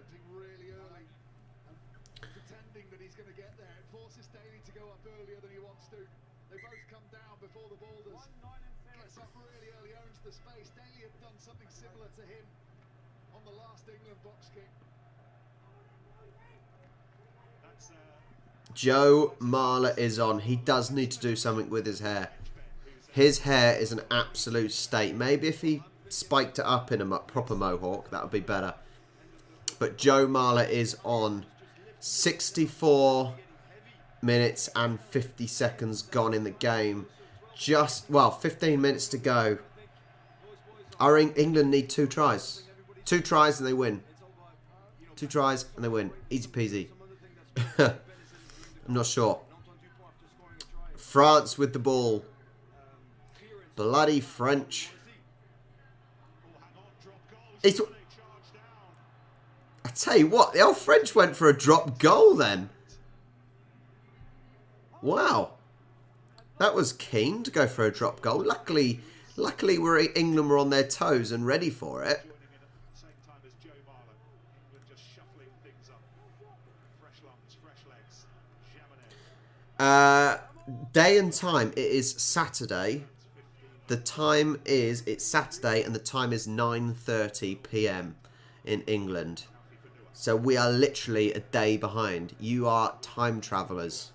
Joe Marler is on. He does need to do something with his hair. His hair is an absolute state. Maybe if he spiked it up in a proper mohawk, that would be better. But Joe Marler is on. 64 minutes and 50 seconds gone in the game. 15 minutes to go. England need 2 tries. 2 tries and they win. 2 tries and they win. Easy peasy. I'm not sure. France with the ball. Bloody French. I tell you what, the old French went for a drop goal then. Wow. That was keen to go for a drop goal. Luckily England were on their toes and ready for it. Day and time, it is Saturday. It's Saturday and the time is 9:30 PM in England. So we are literally a day behind. You are time travellers.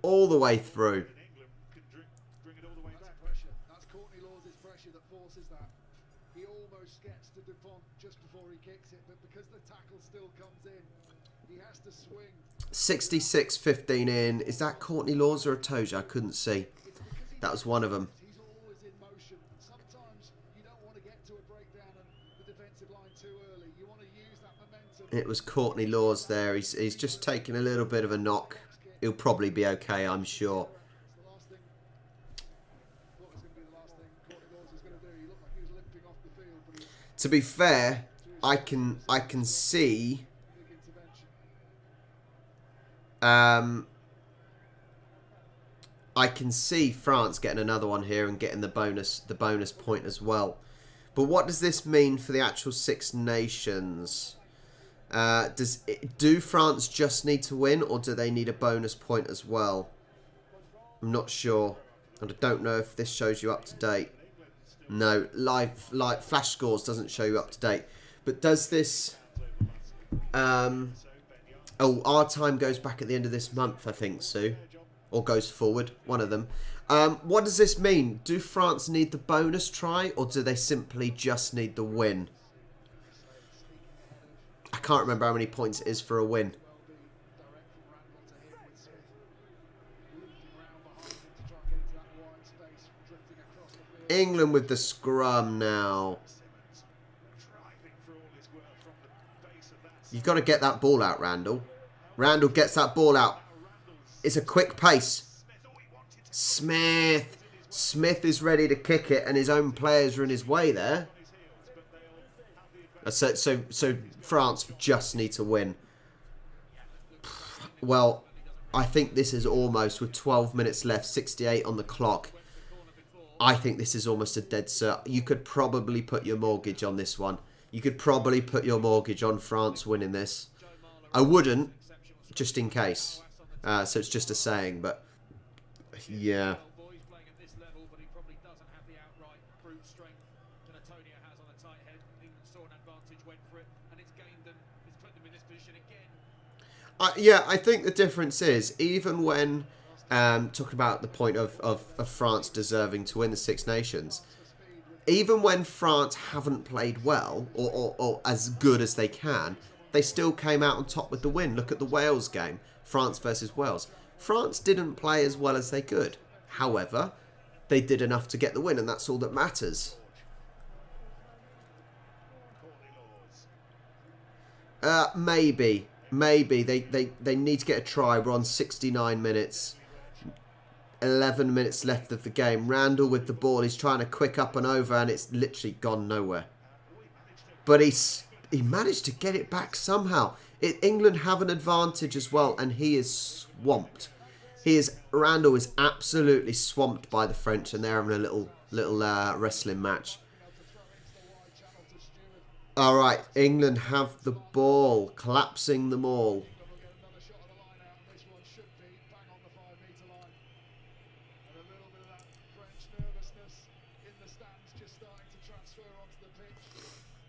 All the way through. He almost gets to Dupont just before he kicks it, but because the tackle still comes in, he has to swing. 66-15 in. Is that Courtney Laws or a Toja? I couldn't see. That was one of them. He's always in motion. Sometimes you don't want to get to a breakdown and the defensive line too early. You want to use that momentum. It was Courtney Laws there. He's just taking a little bit of a knock. He'll probably be okay, I'm sure. It's the last thing. What was going to be the last thing Courtney Laws was going to do? He looked like he was limping off the field, but he's To be fair, I can see big intervention. I can see France getting another one here and getting the bonus point as well. But what does this mean for the actual Six Nations? Do France just need to win, or do they need a bonus point as well? I'm not sure, and I don't know if this shows you up to date. No, live flash scores doesn't show you up to date. But does this? Oh, our time goes back at the end of this month, I think, Sue, or goes forward. One of them. What does this mean? Do France need the bonus try, or do they simply just need the win? I can't remember how many points it is for a win. England with the scrum now. You've got to get that ball out, Randall. Randall gets that ball out. It's a quick pace. Smith is ready to kick it, and his own players are in his way there. So France just need to win. Well, I think this is almost, with 12 minutes left, 68 on the clock. I think this is almost a dead cert. You could probably put your mortgage on this one. You could probably put your mortgage on France winning this. I wouldn't, just in case. So it's just a saying, but yeah. Yeah, I think the difference is, even when talking about the point of France deserving to win the Six Nations, even when France haven't played well or as good as they can, they still came out on top with the win. Look at the Wales game, France versus Wales. France didn't play as well as they could. However, they did enough to get the win, and that's all that matters. Maybe they need to get a try. We're on 69 minutes. 11 minutes left of the game. Randall with the ball. He's trying to quick up and over, and it's literally gone nowhere. But he managed to get it back somehow. England have an advantage as well, and he is swamped. Randall is absolutely swamped by the French, and they're having a little wrestling match. All right, England have the ball, collapsing them all.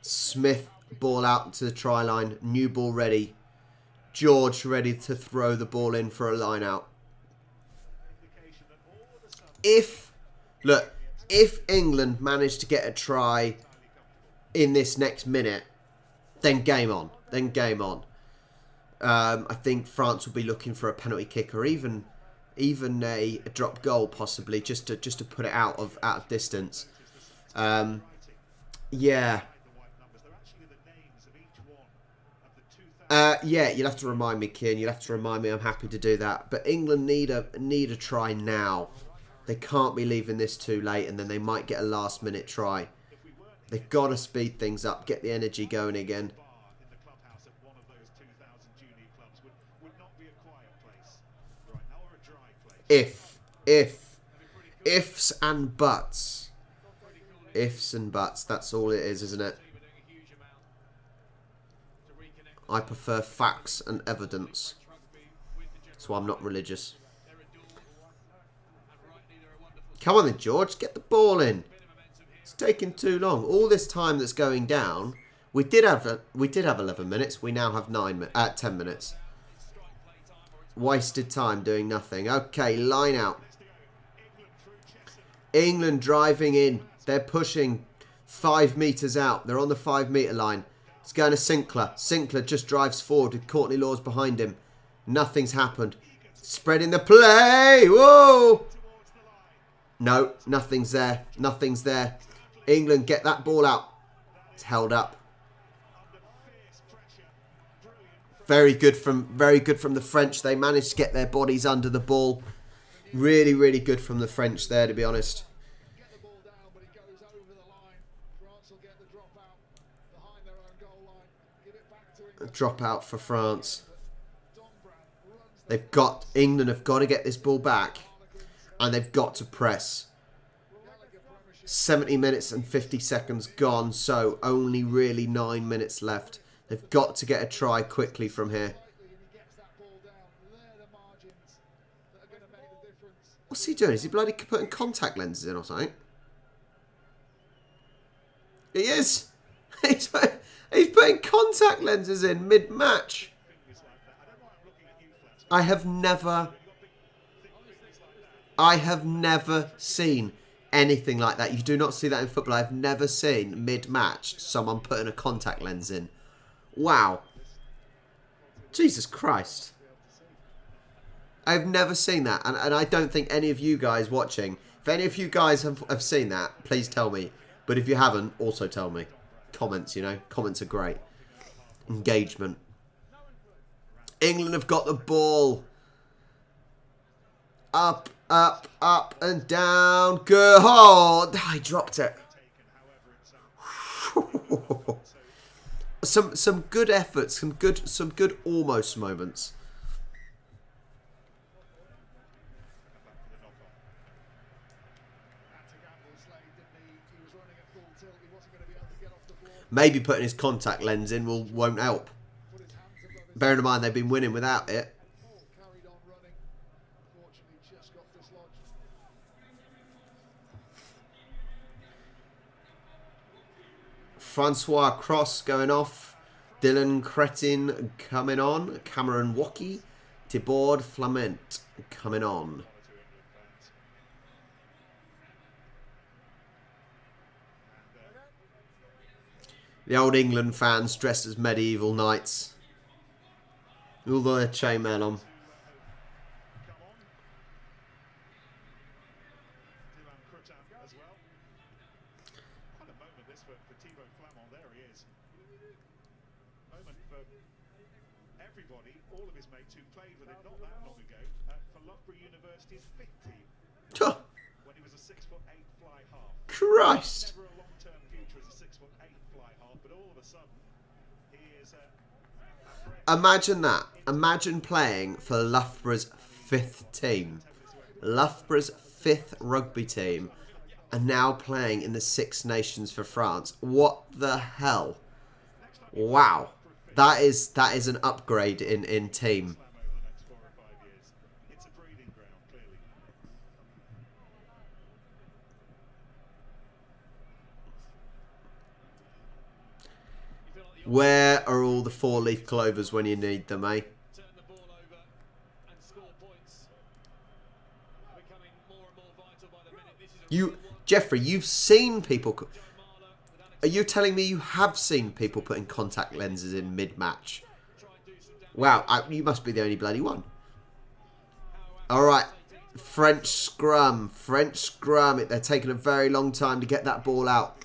Smith, ball out to the try line. New ball ready. George ready to throw the ball in for a line out. If England managed to get a try in this next minute, then game on. I think France will be looking for a penalty kick, or even a drop goal possibly, just to put it out of distance. Yeah. Yeah, you'll have to remind me, Kian. You'll have to remind me. I'm happy to do that. But England need a try now. They can't be leaving this too late, and then they might get a last-minute try. They've got to speed things up, get the energy going again. Ifs and buts. Ifs and buts. That's all it is, isn't it? I prefer facts and evidence. That's why I'm not religious. Come on then, George. Get the ball in. It's taking too long. All this time that's going down. We did have 11 minutes. We now have 10 minutes. Wasted time doing nothing. Okay, line out. England driving in. They're pushing. 5 metres out. They're on the 5 metre line. It's going to Sinclair. Sinclair just drives forward with Courtney Laws behind him. Nothing's happened. Spreading the play. Whoa! No, nothing's there. Nothing's there. England get that ball out. It's held up. Very good from the French. They managed to get their bodies under the ball. Really, really good from the French there, to be honest. Get the ball down, but it goes over the line. France will get the drop out behind their own goal line. Give it back to England. A drop out for France. England have got to get this ball back, and they've got to press. 70 minutes and 50 seconds gone, so only really 9 minutes left. They've got to get a try quickly from here. What's he doing? Is he bloody putting contact lenses in or something? He is. He's putting contact lenses in mid-match. I have never seen anything like that. You do not see that in football. I've never seen mid-match someone putting a contact lens in. Wow. Jesus Christ. I've never seen that. And I don't think any of you guys watching, if any of you guys have seen that, please tell me. But if you haven't, also tell me. Comments, you know. Comments are great. Engagement. England have got the ball. Up, up, up and down. Good. Oh, I dropped it. Some good efforts, some good almost moments. Maybe putting his contact lens in won't help. Bearing in mind they've been winning without it. Francois Cross going off. Dylan Cretin coming on. Cameron Wacky. Thibaud Flament coming on. The old England fans dressed as medieval knights. All their chainmail on. Everybody, all of his mates who played with him not that long ago for Loughborough University's fifth team when he was a 6'8" fly half. Christ! Never a long-term future as a 6'8" fly half, but all of a sudden he is. Imagine that. Imagine playing for Loughborough's fifth team. Loughborough's fifth rugby team, and now playing in the Six Nations for France. What the hell? Wow. That is an upgrade in team. Where are all the four-leaf clovers when you need them, eh? Jeffrey, you've seen people... Are you telling me you have seen people putting contact lenses in mid-match? Wow, you must be the only bloody one. Alright, French scrum. French scrum. They're taking a very long time to get that ball out.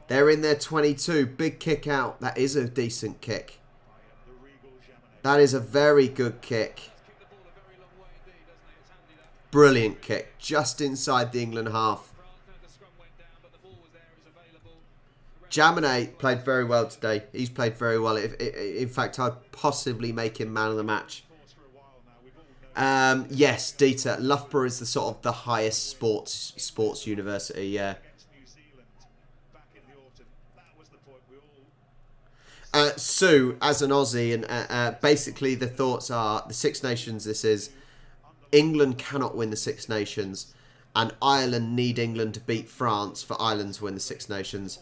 They're in their 22. Big kick out. That is a decent kick. That is a very good kick. Brilliant kick. Just inside the England half. Jaminet played very well today. He's played very well. In fact, I'd possibly make him man of the match. Yes, Dieter. Loughborough is the sort of the highest sports university. Yeah. Sue, as an Aussie, and basically the thoughts are the Six Nations. This is England cannot win the Six Nations, and Ireland need England to beat France for Ireland to win the Six Nations.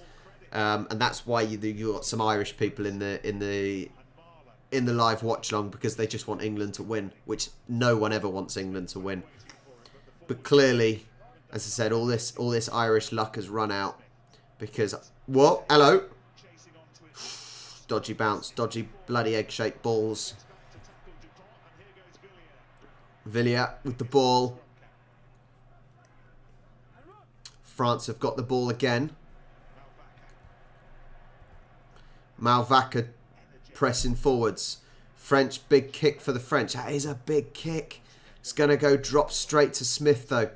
And that's why you got some Irish people in the live watch along, because they just want England to win, which no one ever wants England to win. But clearly, As I said, all this Irish luck has run out because what? Hello. Dodgy bounce, dodgy bloody egg-shaped balls. Villiers with the ball. France have got the ball again. Malvaca pressing forwards. French, big kick for the French. That is a big kick. It's going to go drop straight to Smith though.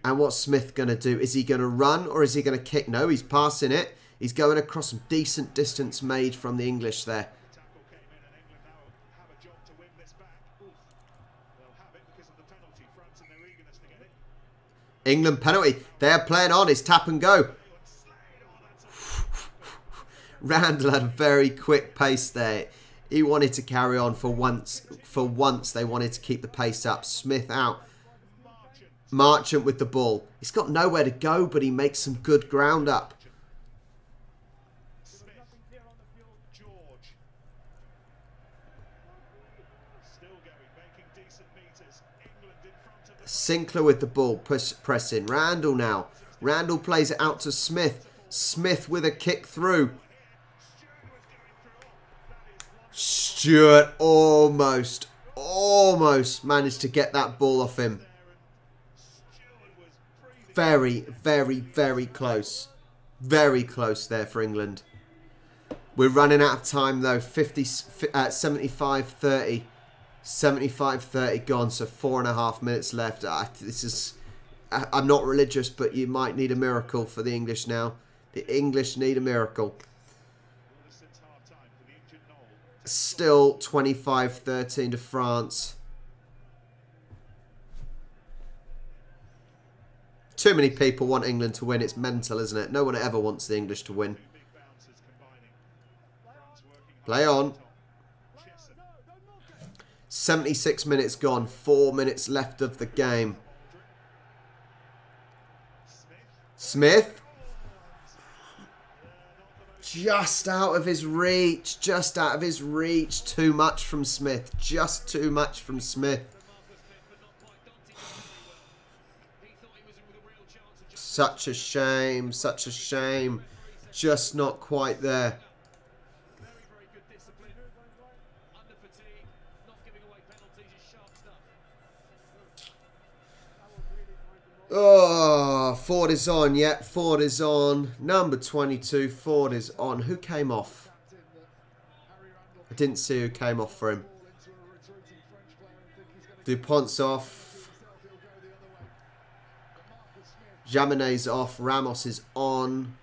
And what's Smith going to do? Is he going to run or is he going to kick? No, he's passing it. He's going across some decent distance made from the English there. England penalty. They're playing on. It's tap and go. Randall had a very quick pace there. He wanted to carry on for once. For once, they wanted to keep the pace up. Smith out. Marchant with the ball. He's got nowhere to go, but he makes some good ground up. Sinclair with the ball, pressing. Randall now. Randall plays it out to Smith. Smith with a kick through. Stewart almost managed to get that ball off him. Very, very, very close. Very close there for England. We're running out of time though. 75-30. 75-30 gone, so 4.5 minutes left. I'm not religious, but you might need a miracle for the English now. The English need a miracle. Still 25-13 to France. Too many people want England to win. It's mental, isn't it? No one ever wants the English to win. Play on. 76 minutes gone. 4 minutes left of the game. Smith. Just out of his reach. Just out of his reach. Too much from Smith. Just too much from Smith. Such a shame. Such a shame. Just not quite there. Oh, Ford is on. Yep, Ford is on. Number 22, Ford is on. Who came off? I didn't see who came off for him. Dupont's off. Jaminet's off. Ramos is on.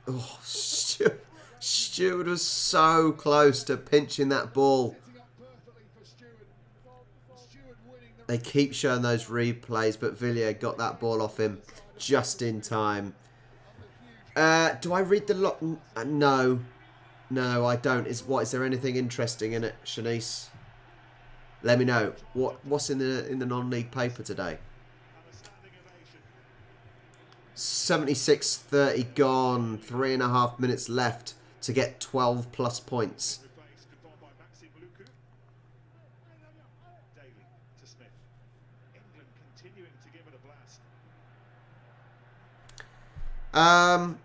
Oh, Stewart was so close to pinching that ball. They keep showing those replays, but Villiers got that ball off him just in time. Do I read the lot? No. No, I don't. Is there anything interesting in it, Shanice? Let me know. What's in the non-league paper today? 76-30 gone. 3.5 minutes left to get 12 plus points.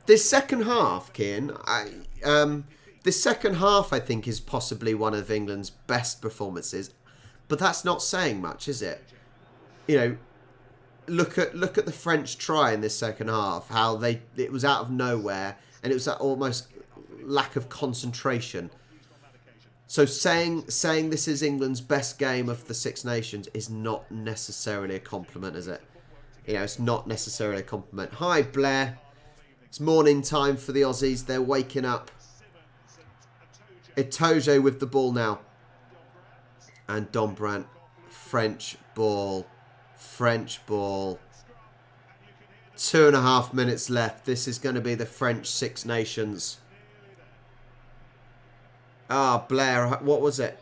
This second half, Kian, this second half I think is possibly one of England's best performances, but that's not saying much, is it? You know, look at the French try in this second half. How it was out of nowhere, and it was that almost lack of concentration. So saying this is England's best game of the Six Nations is not necessarily a compliment, is it? You know, it's not necessarily a compliment. Hi, Blair. It's morning time for the Aussies. They're waking up. Itoje with the ball now. And Dombrandt. French ball. French ball. 2.5 minutes left. This is going to be the French Six Nations. Ah, Blair. What was it?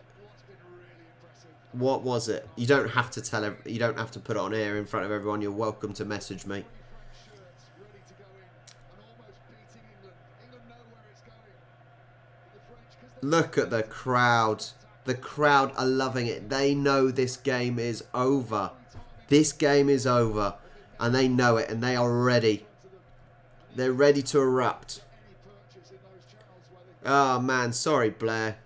What was it? You don't have to tell. You don't have to put it on air in front of everyone. You're welcome to message me. Look at the crowd. The crowd are loving it. They know this game is over. This game is over, and they know it, and they are ready. They're ready to erupt. Oh, man. Sorry, Blair.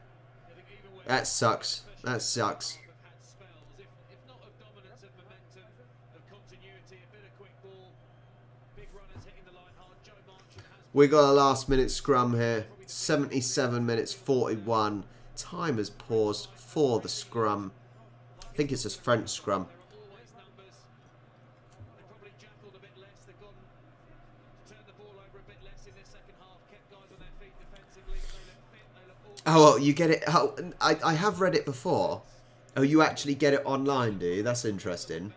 That sucks. That sucks. We got a last minute scrum here. 77 minutes 41. Time has paused for the scrum. I think it's a French scrum. Oh, well, you get it. Oh, I have read it before. Oh, you actually get it online, do you? That's interesting.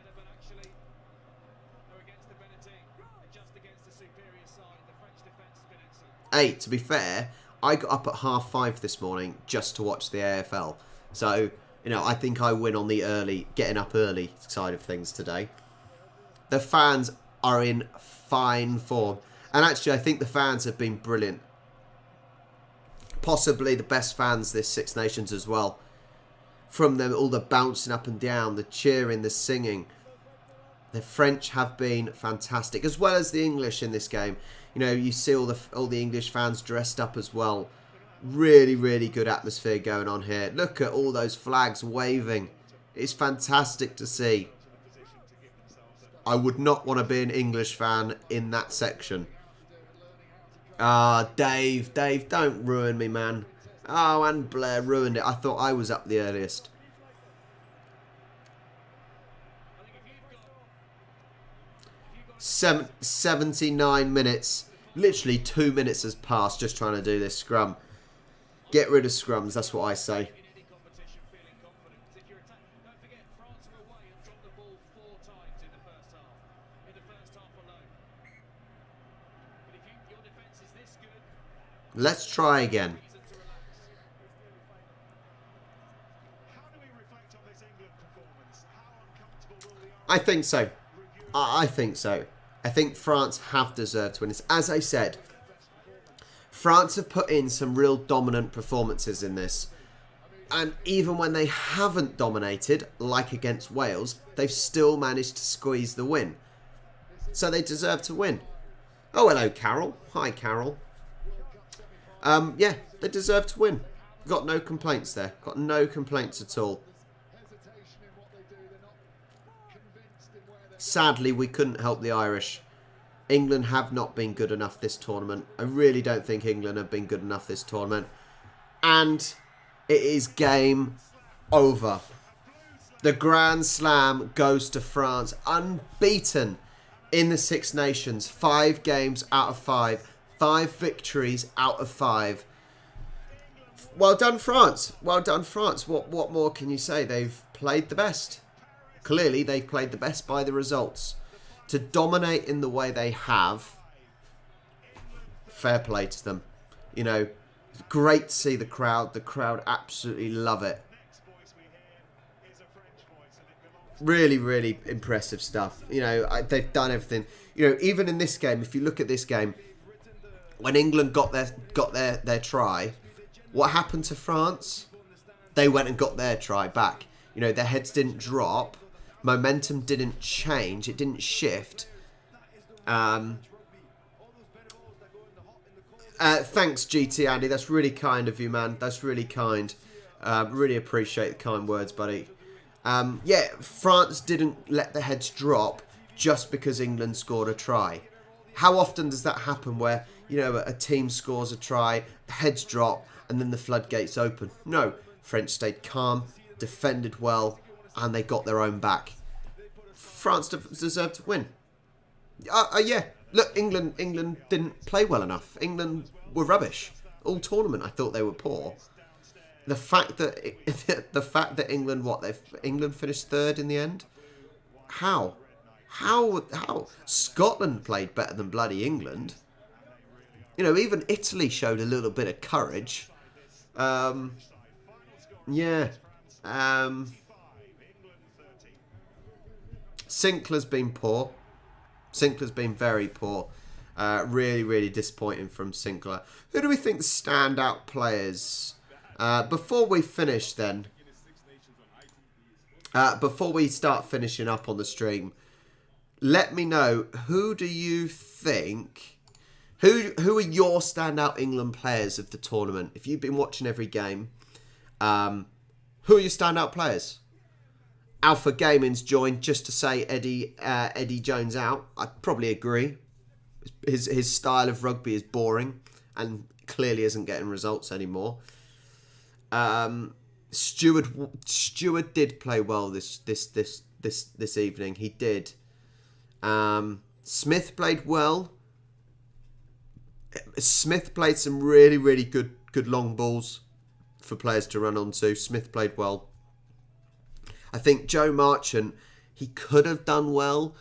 Hey, to be fair, I got up at 5:30 this morning just to watch the AFL. So, you know, I think I win on the getting up early side of things today. The fans are in fine form. And actually, I think the fans have been brilliant. Possibly the best fans this Six Nations as well. From them, all the bouncing up and down, the cheering, the singing. The French have been fantastic, as well as the English in this game. You know, you see all the English fans dressed up as well. Really, really good atmosphere going on here. Look at all those flags waving. It's fantastic to see. I would not want to be an English fan in that section. Ah, Dave, don't ruin me, man. Oh, and Blair ruined it. I thought I was up the earliest. 79 minutes. Literally 2 minutes has passed just trying to do this scrum. Get rid of scrums, that's what I say. Let's try again. I think so. I think so. I think France have deserved to win this. As I said, France have put in some real dominant performances in this. And even when they haven't dominated, like against Wales, they've still managed to squeeze the win. So they deserve to win. Oh, hello, Carol. Hi, Carol. Yeah, they deserve to win. Got no complaints there. Got no complaints at all. Sadly, we couldn't help the Irish. England have not been good enough this tournament. I really don't think England have been good enough this tournament. And it is game over. The Grand Slam goes to France, unbeaten in the Six Nations. 5 games out of 5. 5 victories out of 5. Well done, France. Well done, France. What more can you say? They've played the best. Clearly, they've played the best by the results. To dominate in the way they have, fair play to them. You know, great to see the crowd. The crowd absolutely love it. Really, really impressive stuff. You know, they've done everything. You know, even in this game, if you look at this game, when England got their try, what happened to France? They went and got their try back. You know, their heads didn't drop. Momentum didn't change. It didn't shift. Thanks, GT Andy. That's really kind of you, man. That's really kind. Really appreciate the kind words, buddy. Yeah, France didn't let the heads drop just because England scored a try. How often does that happen where, you know, a team scores a try, heads drop, and then the floodgates open? No. French stayed calm, defended well, and they got their own back. France deserved to win. Yeah. Look, England didn't play well enough. England were rubbish. All tournament, I thought they were poor. The fact that England finished 3rd in the end. How? Scotland played better than bloody England. You know, even Italy showed a little bit of courage. Yeah. Sinclair's been poor. Sinclair's been very poor. Really, really disappointing from Sinclair. Who do we think the standout players? Before we finish then, Before we start finishing up on the stream, let me know, who do you think, who are your standout England players of the tournament? If you've been watching every game, who are your standout players? Alpha Gaming's joined just to say Eddie Jones out. I probably agree. His style of rugby is boring and clearly isn't getting results anymore. Stewart did play well this evening. He did. Smith played well. Smith played some really, really good long balls for players to run onto. Smith played well. I think Joe Marchant, he could have done well.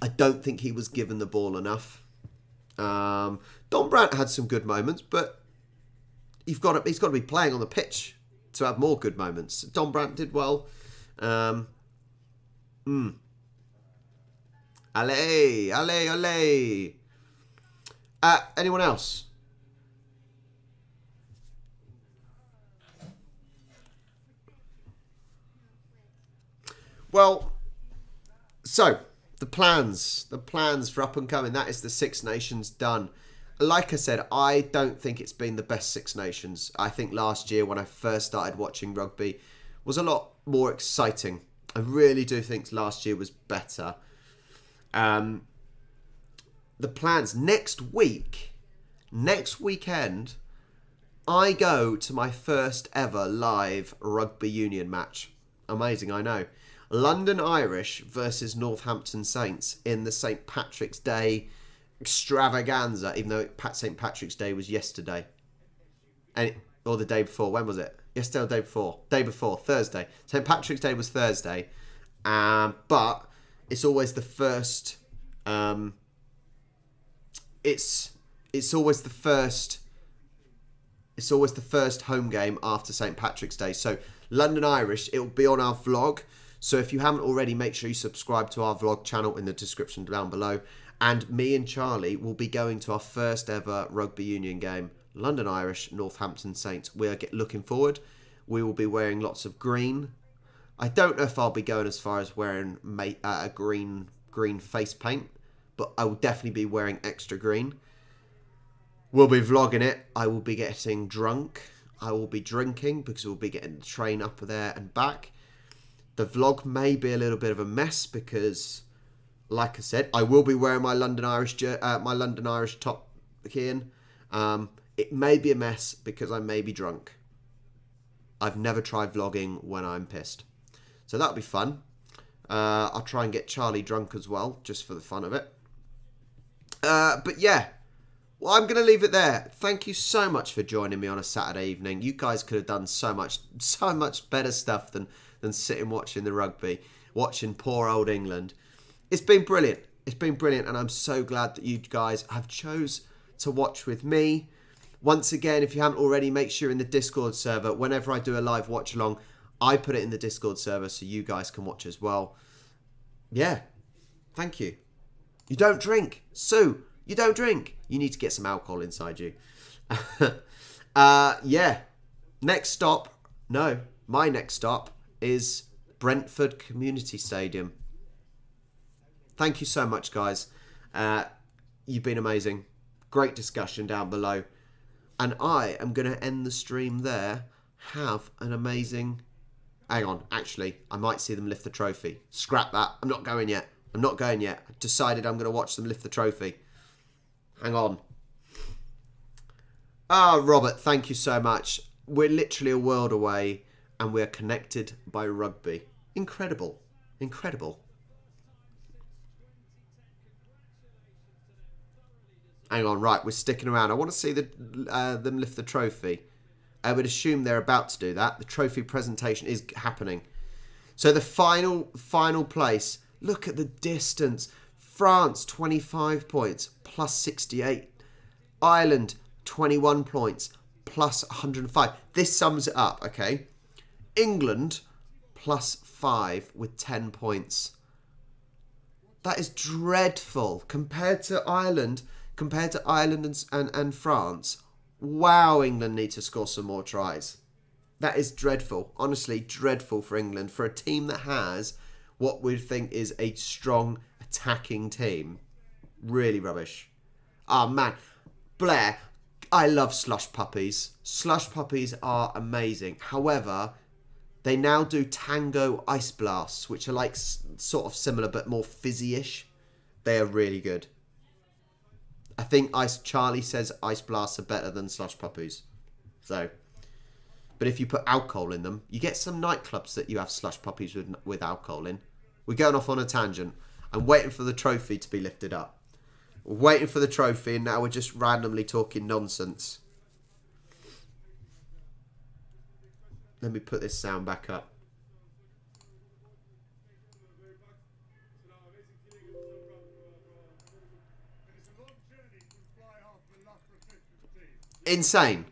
I don't think he was given the ball enough. Don Brandt had some good moments, but he's got to be playing on the pitch to have more good moments. Don Brandt did well. Allez. Anyone else? Well, so the plans for up and coming, that is the Six Nations done. Like I said, I don't think it's been the best Six Nations. I think last year when I first started watching rugby was a lot more exciting. I really do think last year was better. The plans next weekend, I go to my first ever live rugby union match. Amazing, I know. London Irish versus Northampton Saints in the St. Patrick's Day extravaganza, even though St. Patrick's Day was yesterday. Or the day before. When was it? Yesterday or the day before? Day before, Thursday. St. Patrick's Day was Thursday. But it's always the first... It's always the first home game after St. Patrick's Day. So London Irish, it'll be on our vlog. So if you haven't already, make sure you subscribe to our vlog channel in the description down below. And me and Charlie will be going to our first ever rugby union game, London Irish, Northampton Saints. We are looking forward. We will be wearing lots of green. I don't know if I'll be going as far as wearing a green face paint, but I will definitely be wearing extra green. We'll be vlogging it. I will be getting drunk. I will be drinking because we'll be getting the train up there and back. The vlog may be a little bit of a mess because, like I said, I will be wearing my London Irish top again. It may be a mess because I may be drunk. I've never tried vlogging when I'm pissed. So that'll be fun. I'll try and get Charlie drunk as well, just for the fun of it. But yeah, well, I'm going to leave it there. Thank you so much for joining me on a Saturday evening. You guys could have done so much better stuff than sitting watching the rugby, watching poor old England. It's been brilliant. And I'm so glad that you guys have chose to watch with me. Once again, if you haven't already, make sure in the Discord server, whenever I do a live watch along, I put it in the Discord server so you guys can watch as well. Yeah, thank you. You don't drink. Sue, you don't drink. You need to get some alcohol inside you. Yeah. My next stop is Brentford Community Stadium. Thank you so much, guys. You've been amazing. Great discussion down below. And I am going to end the stream there. Have an amazing... Hang on, actually, I might see them lift the trophy. Scrap that. I'm not going yet. I decided I'm going to watch them lift the trophy. Hang on. Robert, thank you so much. We're literally a world away and we're connected by rugby. Incredible. Hang on, right, we're sticking around. I want to see them lift the trophy. I would assume they're about to do that. The trophy presentation is happening. So the final place. Look at the distance. France, 25 points, plus 68. Ireland, 21 points, plus 105. This sums it up, okay? England, plus 5 with 10 points. That is dreadful. Compared to Ireland and France. Wow, England need to score some more tries. That is dreadful. Honestly, dreadful for England. For a team that has what we think is a strong attacking team. Really rubbish. Oh, man. Blair, I love slush puppies. Slush puppies are amazing. However, they now do tango ice blasts, which are like sort of similar but more fizzy-ish. They are really good. I think Charlie says ice blasts are better than slush puppies. So, but if you put alcohol in them, you get some nightclubs that you have slush puppies with alcohol in. We're going off on a tangent. I'm waiting for the trophy to be lifted up. We're waiting for the trophy, and now we're just randomly talking nonsense. Let me put this sound back up. Insane.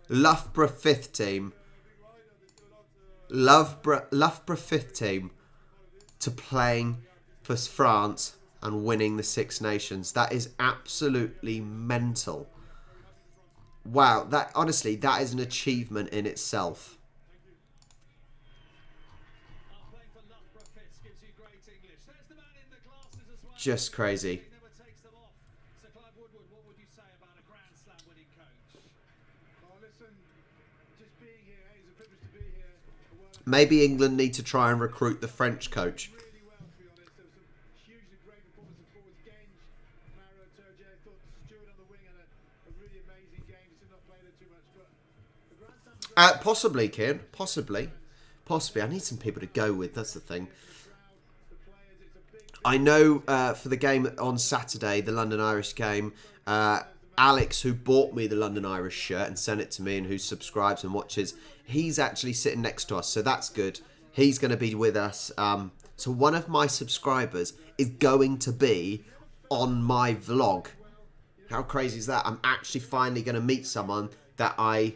Loughborough 5th team. Loughborough 5th team to playing for France and winning the Six Nations. That is absolutely mental. Wow, that honestly, that is an achievement in itself. Just crazy. Maybe England need to try and recruit the French coach. Possibly, Kieran. Possibly. I need some people to go with. That's the thing. I know for the game on Saturday, the London Irish game, Alex, who bought me the London Irish shirt and sent it to me and who subscribes and watches, he's actually sitting next to us. So that's good. He's going to be with us. So one of my subscribers is going to be on my vlog. How crazy is that? I'm actually finally going to meet someone that I'm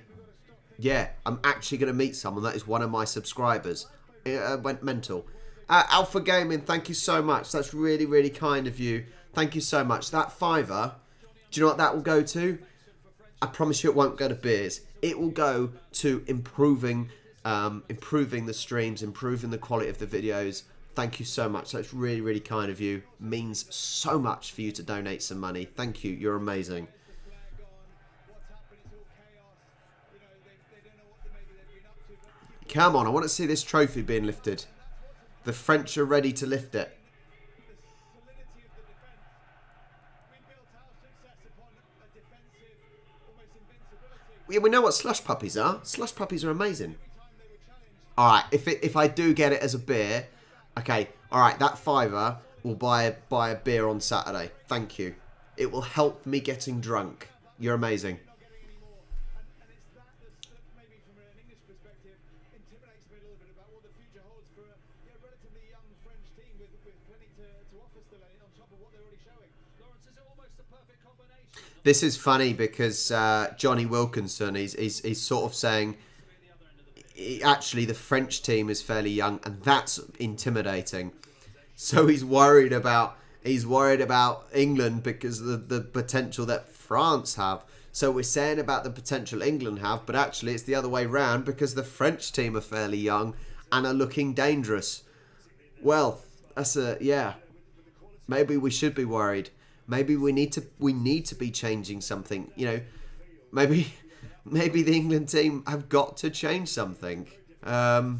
actually going to meet someone that is one of my subscribers. It went mental. Alpha Gaming, thank you so much. That's really, really kind of you. Thank you so much. That $5, do you know what that will go to? I promise you it won't go to beers. It will go to improving the streams, improving the quality of the videos. Thank you so much. That's really, really kind of you. Means so much for you to donate some money. Thank you. You're amazing. Come on, I want to see this trophy being lifted. The French are ready to lift it. We know what slush puppies are. Slush puppies are amazing. Alright, if I do get it as a beer, okay, alright, that $5 will buy a beer on Saturday. Thank you. It will help me getting drunk. You're amazing. This is funny because Johnny Wilkinson, he's sort of saying actually the French team is fairly young and that's intimidating. So he's worried about England because of the potential that France have. So we're saying about the potential England have, but actually it's the other way round because the French team are fairly young and are looking dangerous. Well, that's maybe we should be worried. Maybe we need to be changing something. You know, maybe the England team have got to change something. Yeah.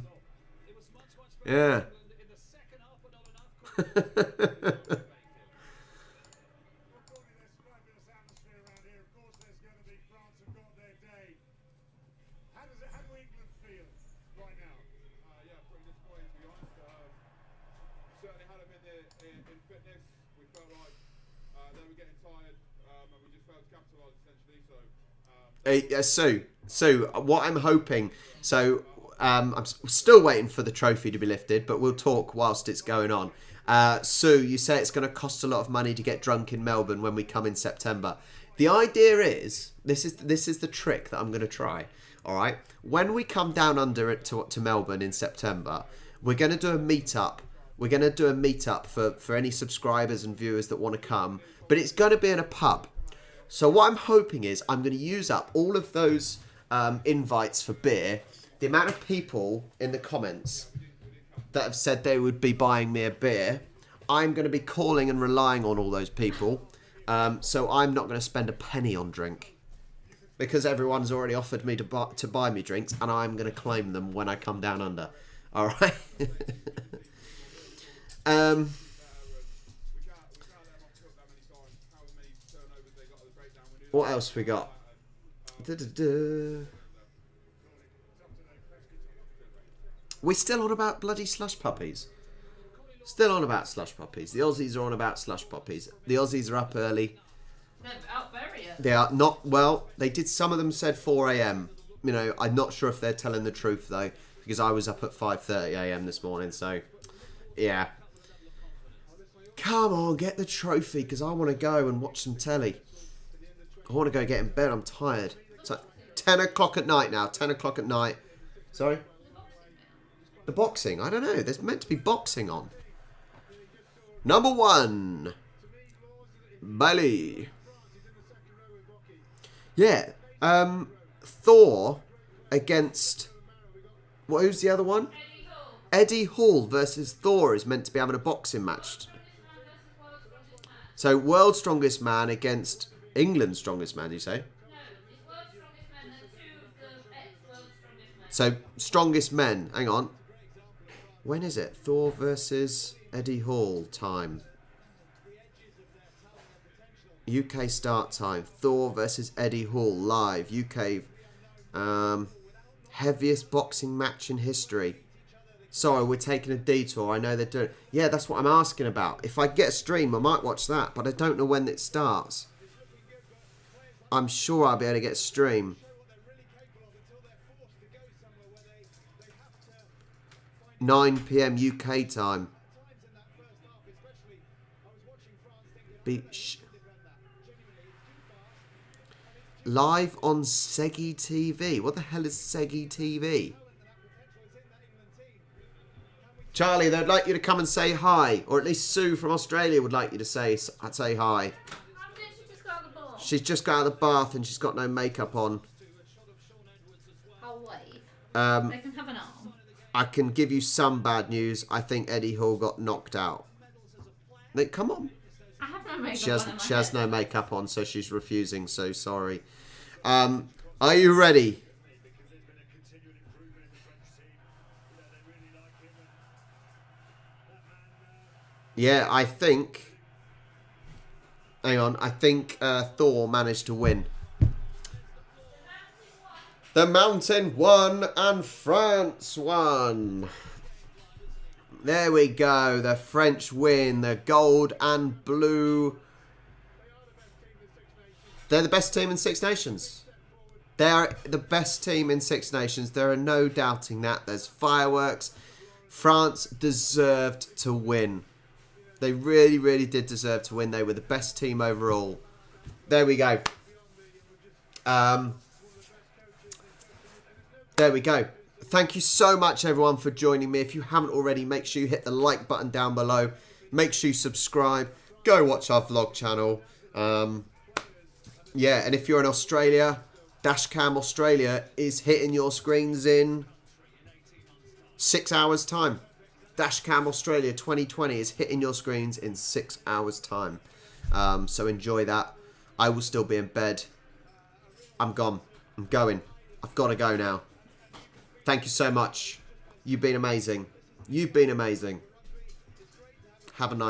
So what I'm hoping, I'm still waiting for the trophy to be lifted, but we'll talk whilst it's going on. Sue, you say it's going to cost a lot of money to get drunk in Melbourne when we come in September. The idea is, this is the trick that I'm going to try. All right, when we come down under it to Melbourne in September, we're going to do a meetup. We're going to do a meetup for any subscribers and viewers that want to come, but it's going to be in a pub. So what I'm hoping is I'm going to use up all of those invites for beer the amount of people in the comments that have said they would be buying me a beer, I'm going to be calling and relying on all those people. So I'm not going to spend a penny on drink. Because everyone's already offered me to buy me drinks, and I'm going to claim them when I come down under. All right? What else we got? We're still on about bloody slush puppies. Still on about slush puppies. The Aussies are on about slush puppies. The Aussies are up early. They're out very early. They are not, well, they did, some of them said 4 a.m. You know, I'm not sure if they're telling the truth though, because I was up at 5:30 a.m. this morning, so, yeah. Come on, get the trophy, because I want to go and watch some telly. I want to go get in bed, I'm tired. It's like 10 o'clock at night now, 10 o'clock at night. Sorry? The boxing, I don't know, there's meant to be boxing on. Number 1. Bailey. Yeah. Thor against... who's the other one? Eddie Hall versus Thor is meant to be having a boxing match. So, World's Strongest Man against England's Strongest Man, you say? No, it's World's Strongest Men and 2 of the ex-World's Strongest Men. So, Strongest Men. Hang on. When is it? Thor versus Eddie Hall time. UK start time. Thor versus Eddie Hall live. UK heaviest boxing match in history. Sorry, we're taking a detour. I know they're doing... yeah, that's what I'm asking about. If I get a stream, I might watch that, but I don't know when it starts. I'm sure I'll be able to get a stream. 9 PM UK time. Live on Seggy TV. What the hell is Seggy TV? Charlie, they'd like you to come and say hi. Or at least Sue from Australia would like you to say hi. How did she just go out the bar? She's just got out of the bath and she's got no makeup on. I'll wave. They can have an arm. I can give you some bad news. I think Eddie Hall got knocked out. Come on. I have no makeup She has, on in my she has head. no makeup on, so she's refusing. So sorry. Are you ready? Yeah, I think... hang on. I think Thor managed to win. The Mountain won and France won. There we go. The French win. The gold and blue. They're the best team in Six Nations. They are the best team in Six Nations. There are no doubting that. There's fireworks. France deserved to win. They really, really did deserve to win. They were the best team overall. There we go. There we go. Thank you so much, everyone, for joining me. If you haven't already, make sure you hit the like button down below. Make sure you subscribe. Go watch our vlog channel. Yeah, and if you're in Australia, Dashcam Australia is hitting your screens in 6 hours' time. Dashcam Australia 2020 is hitting your screens in 6 hours' time. So enjoy that. I will still be in bed. I'm gone. I'm going. I've got to go now. Thank you so much. You've been amazing. You've been amazing. Have a nice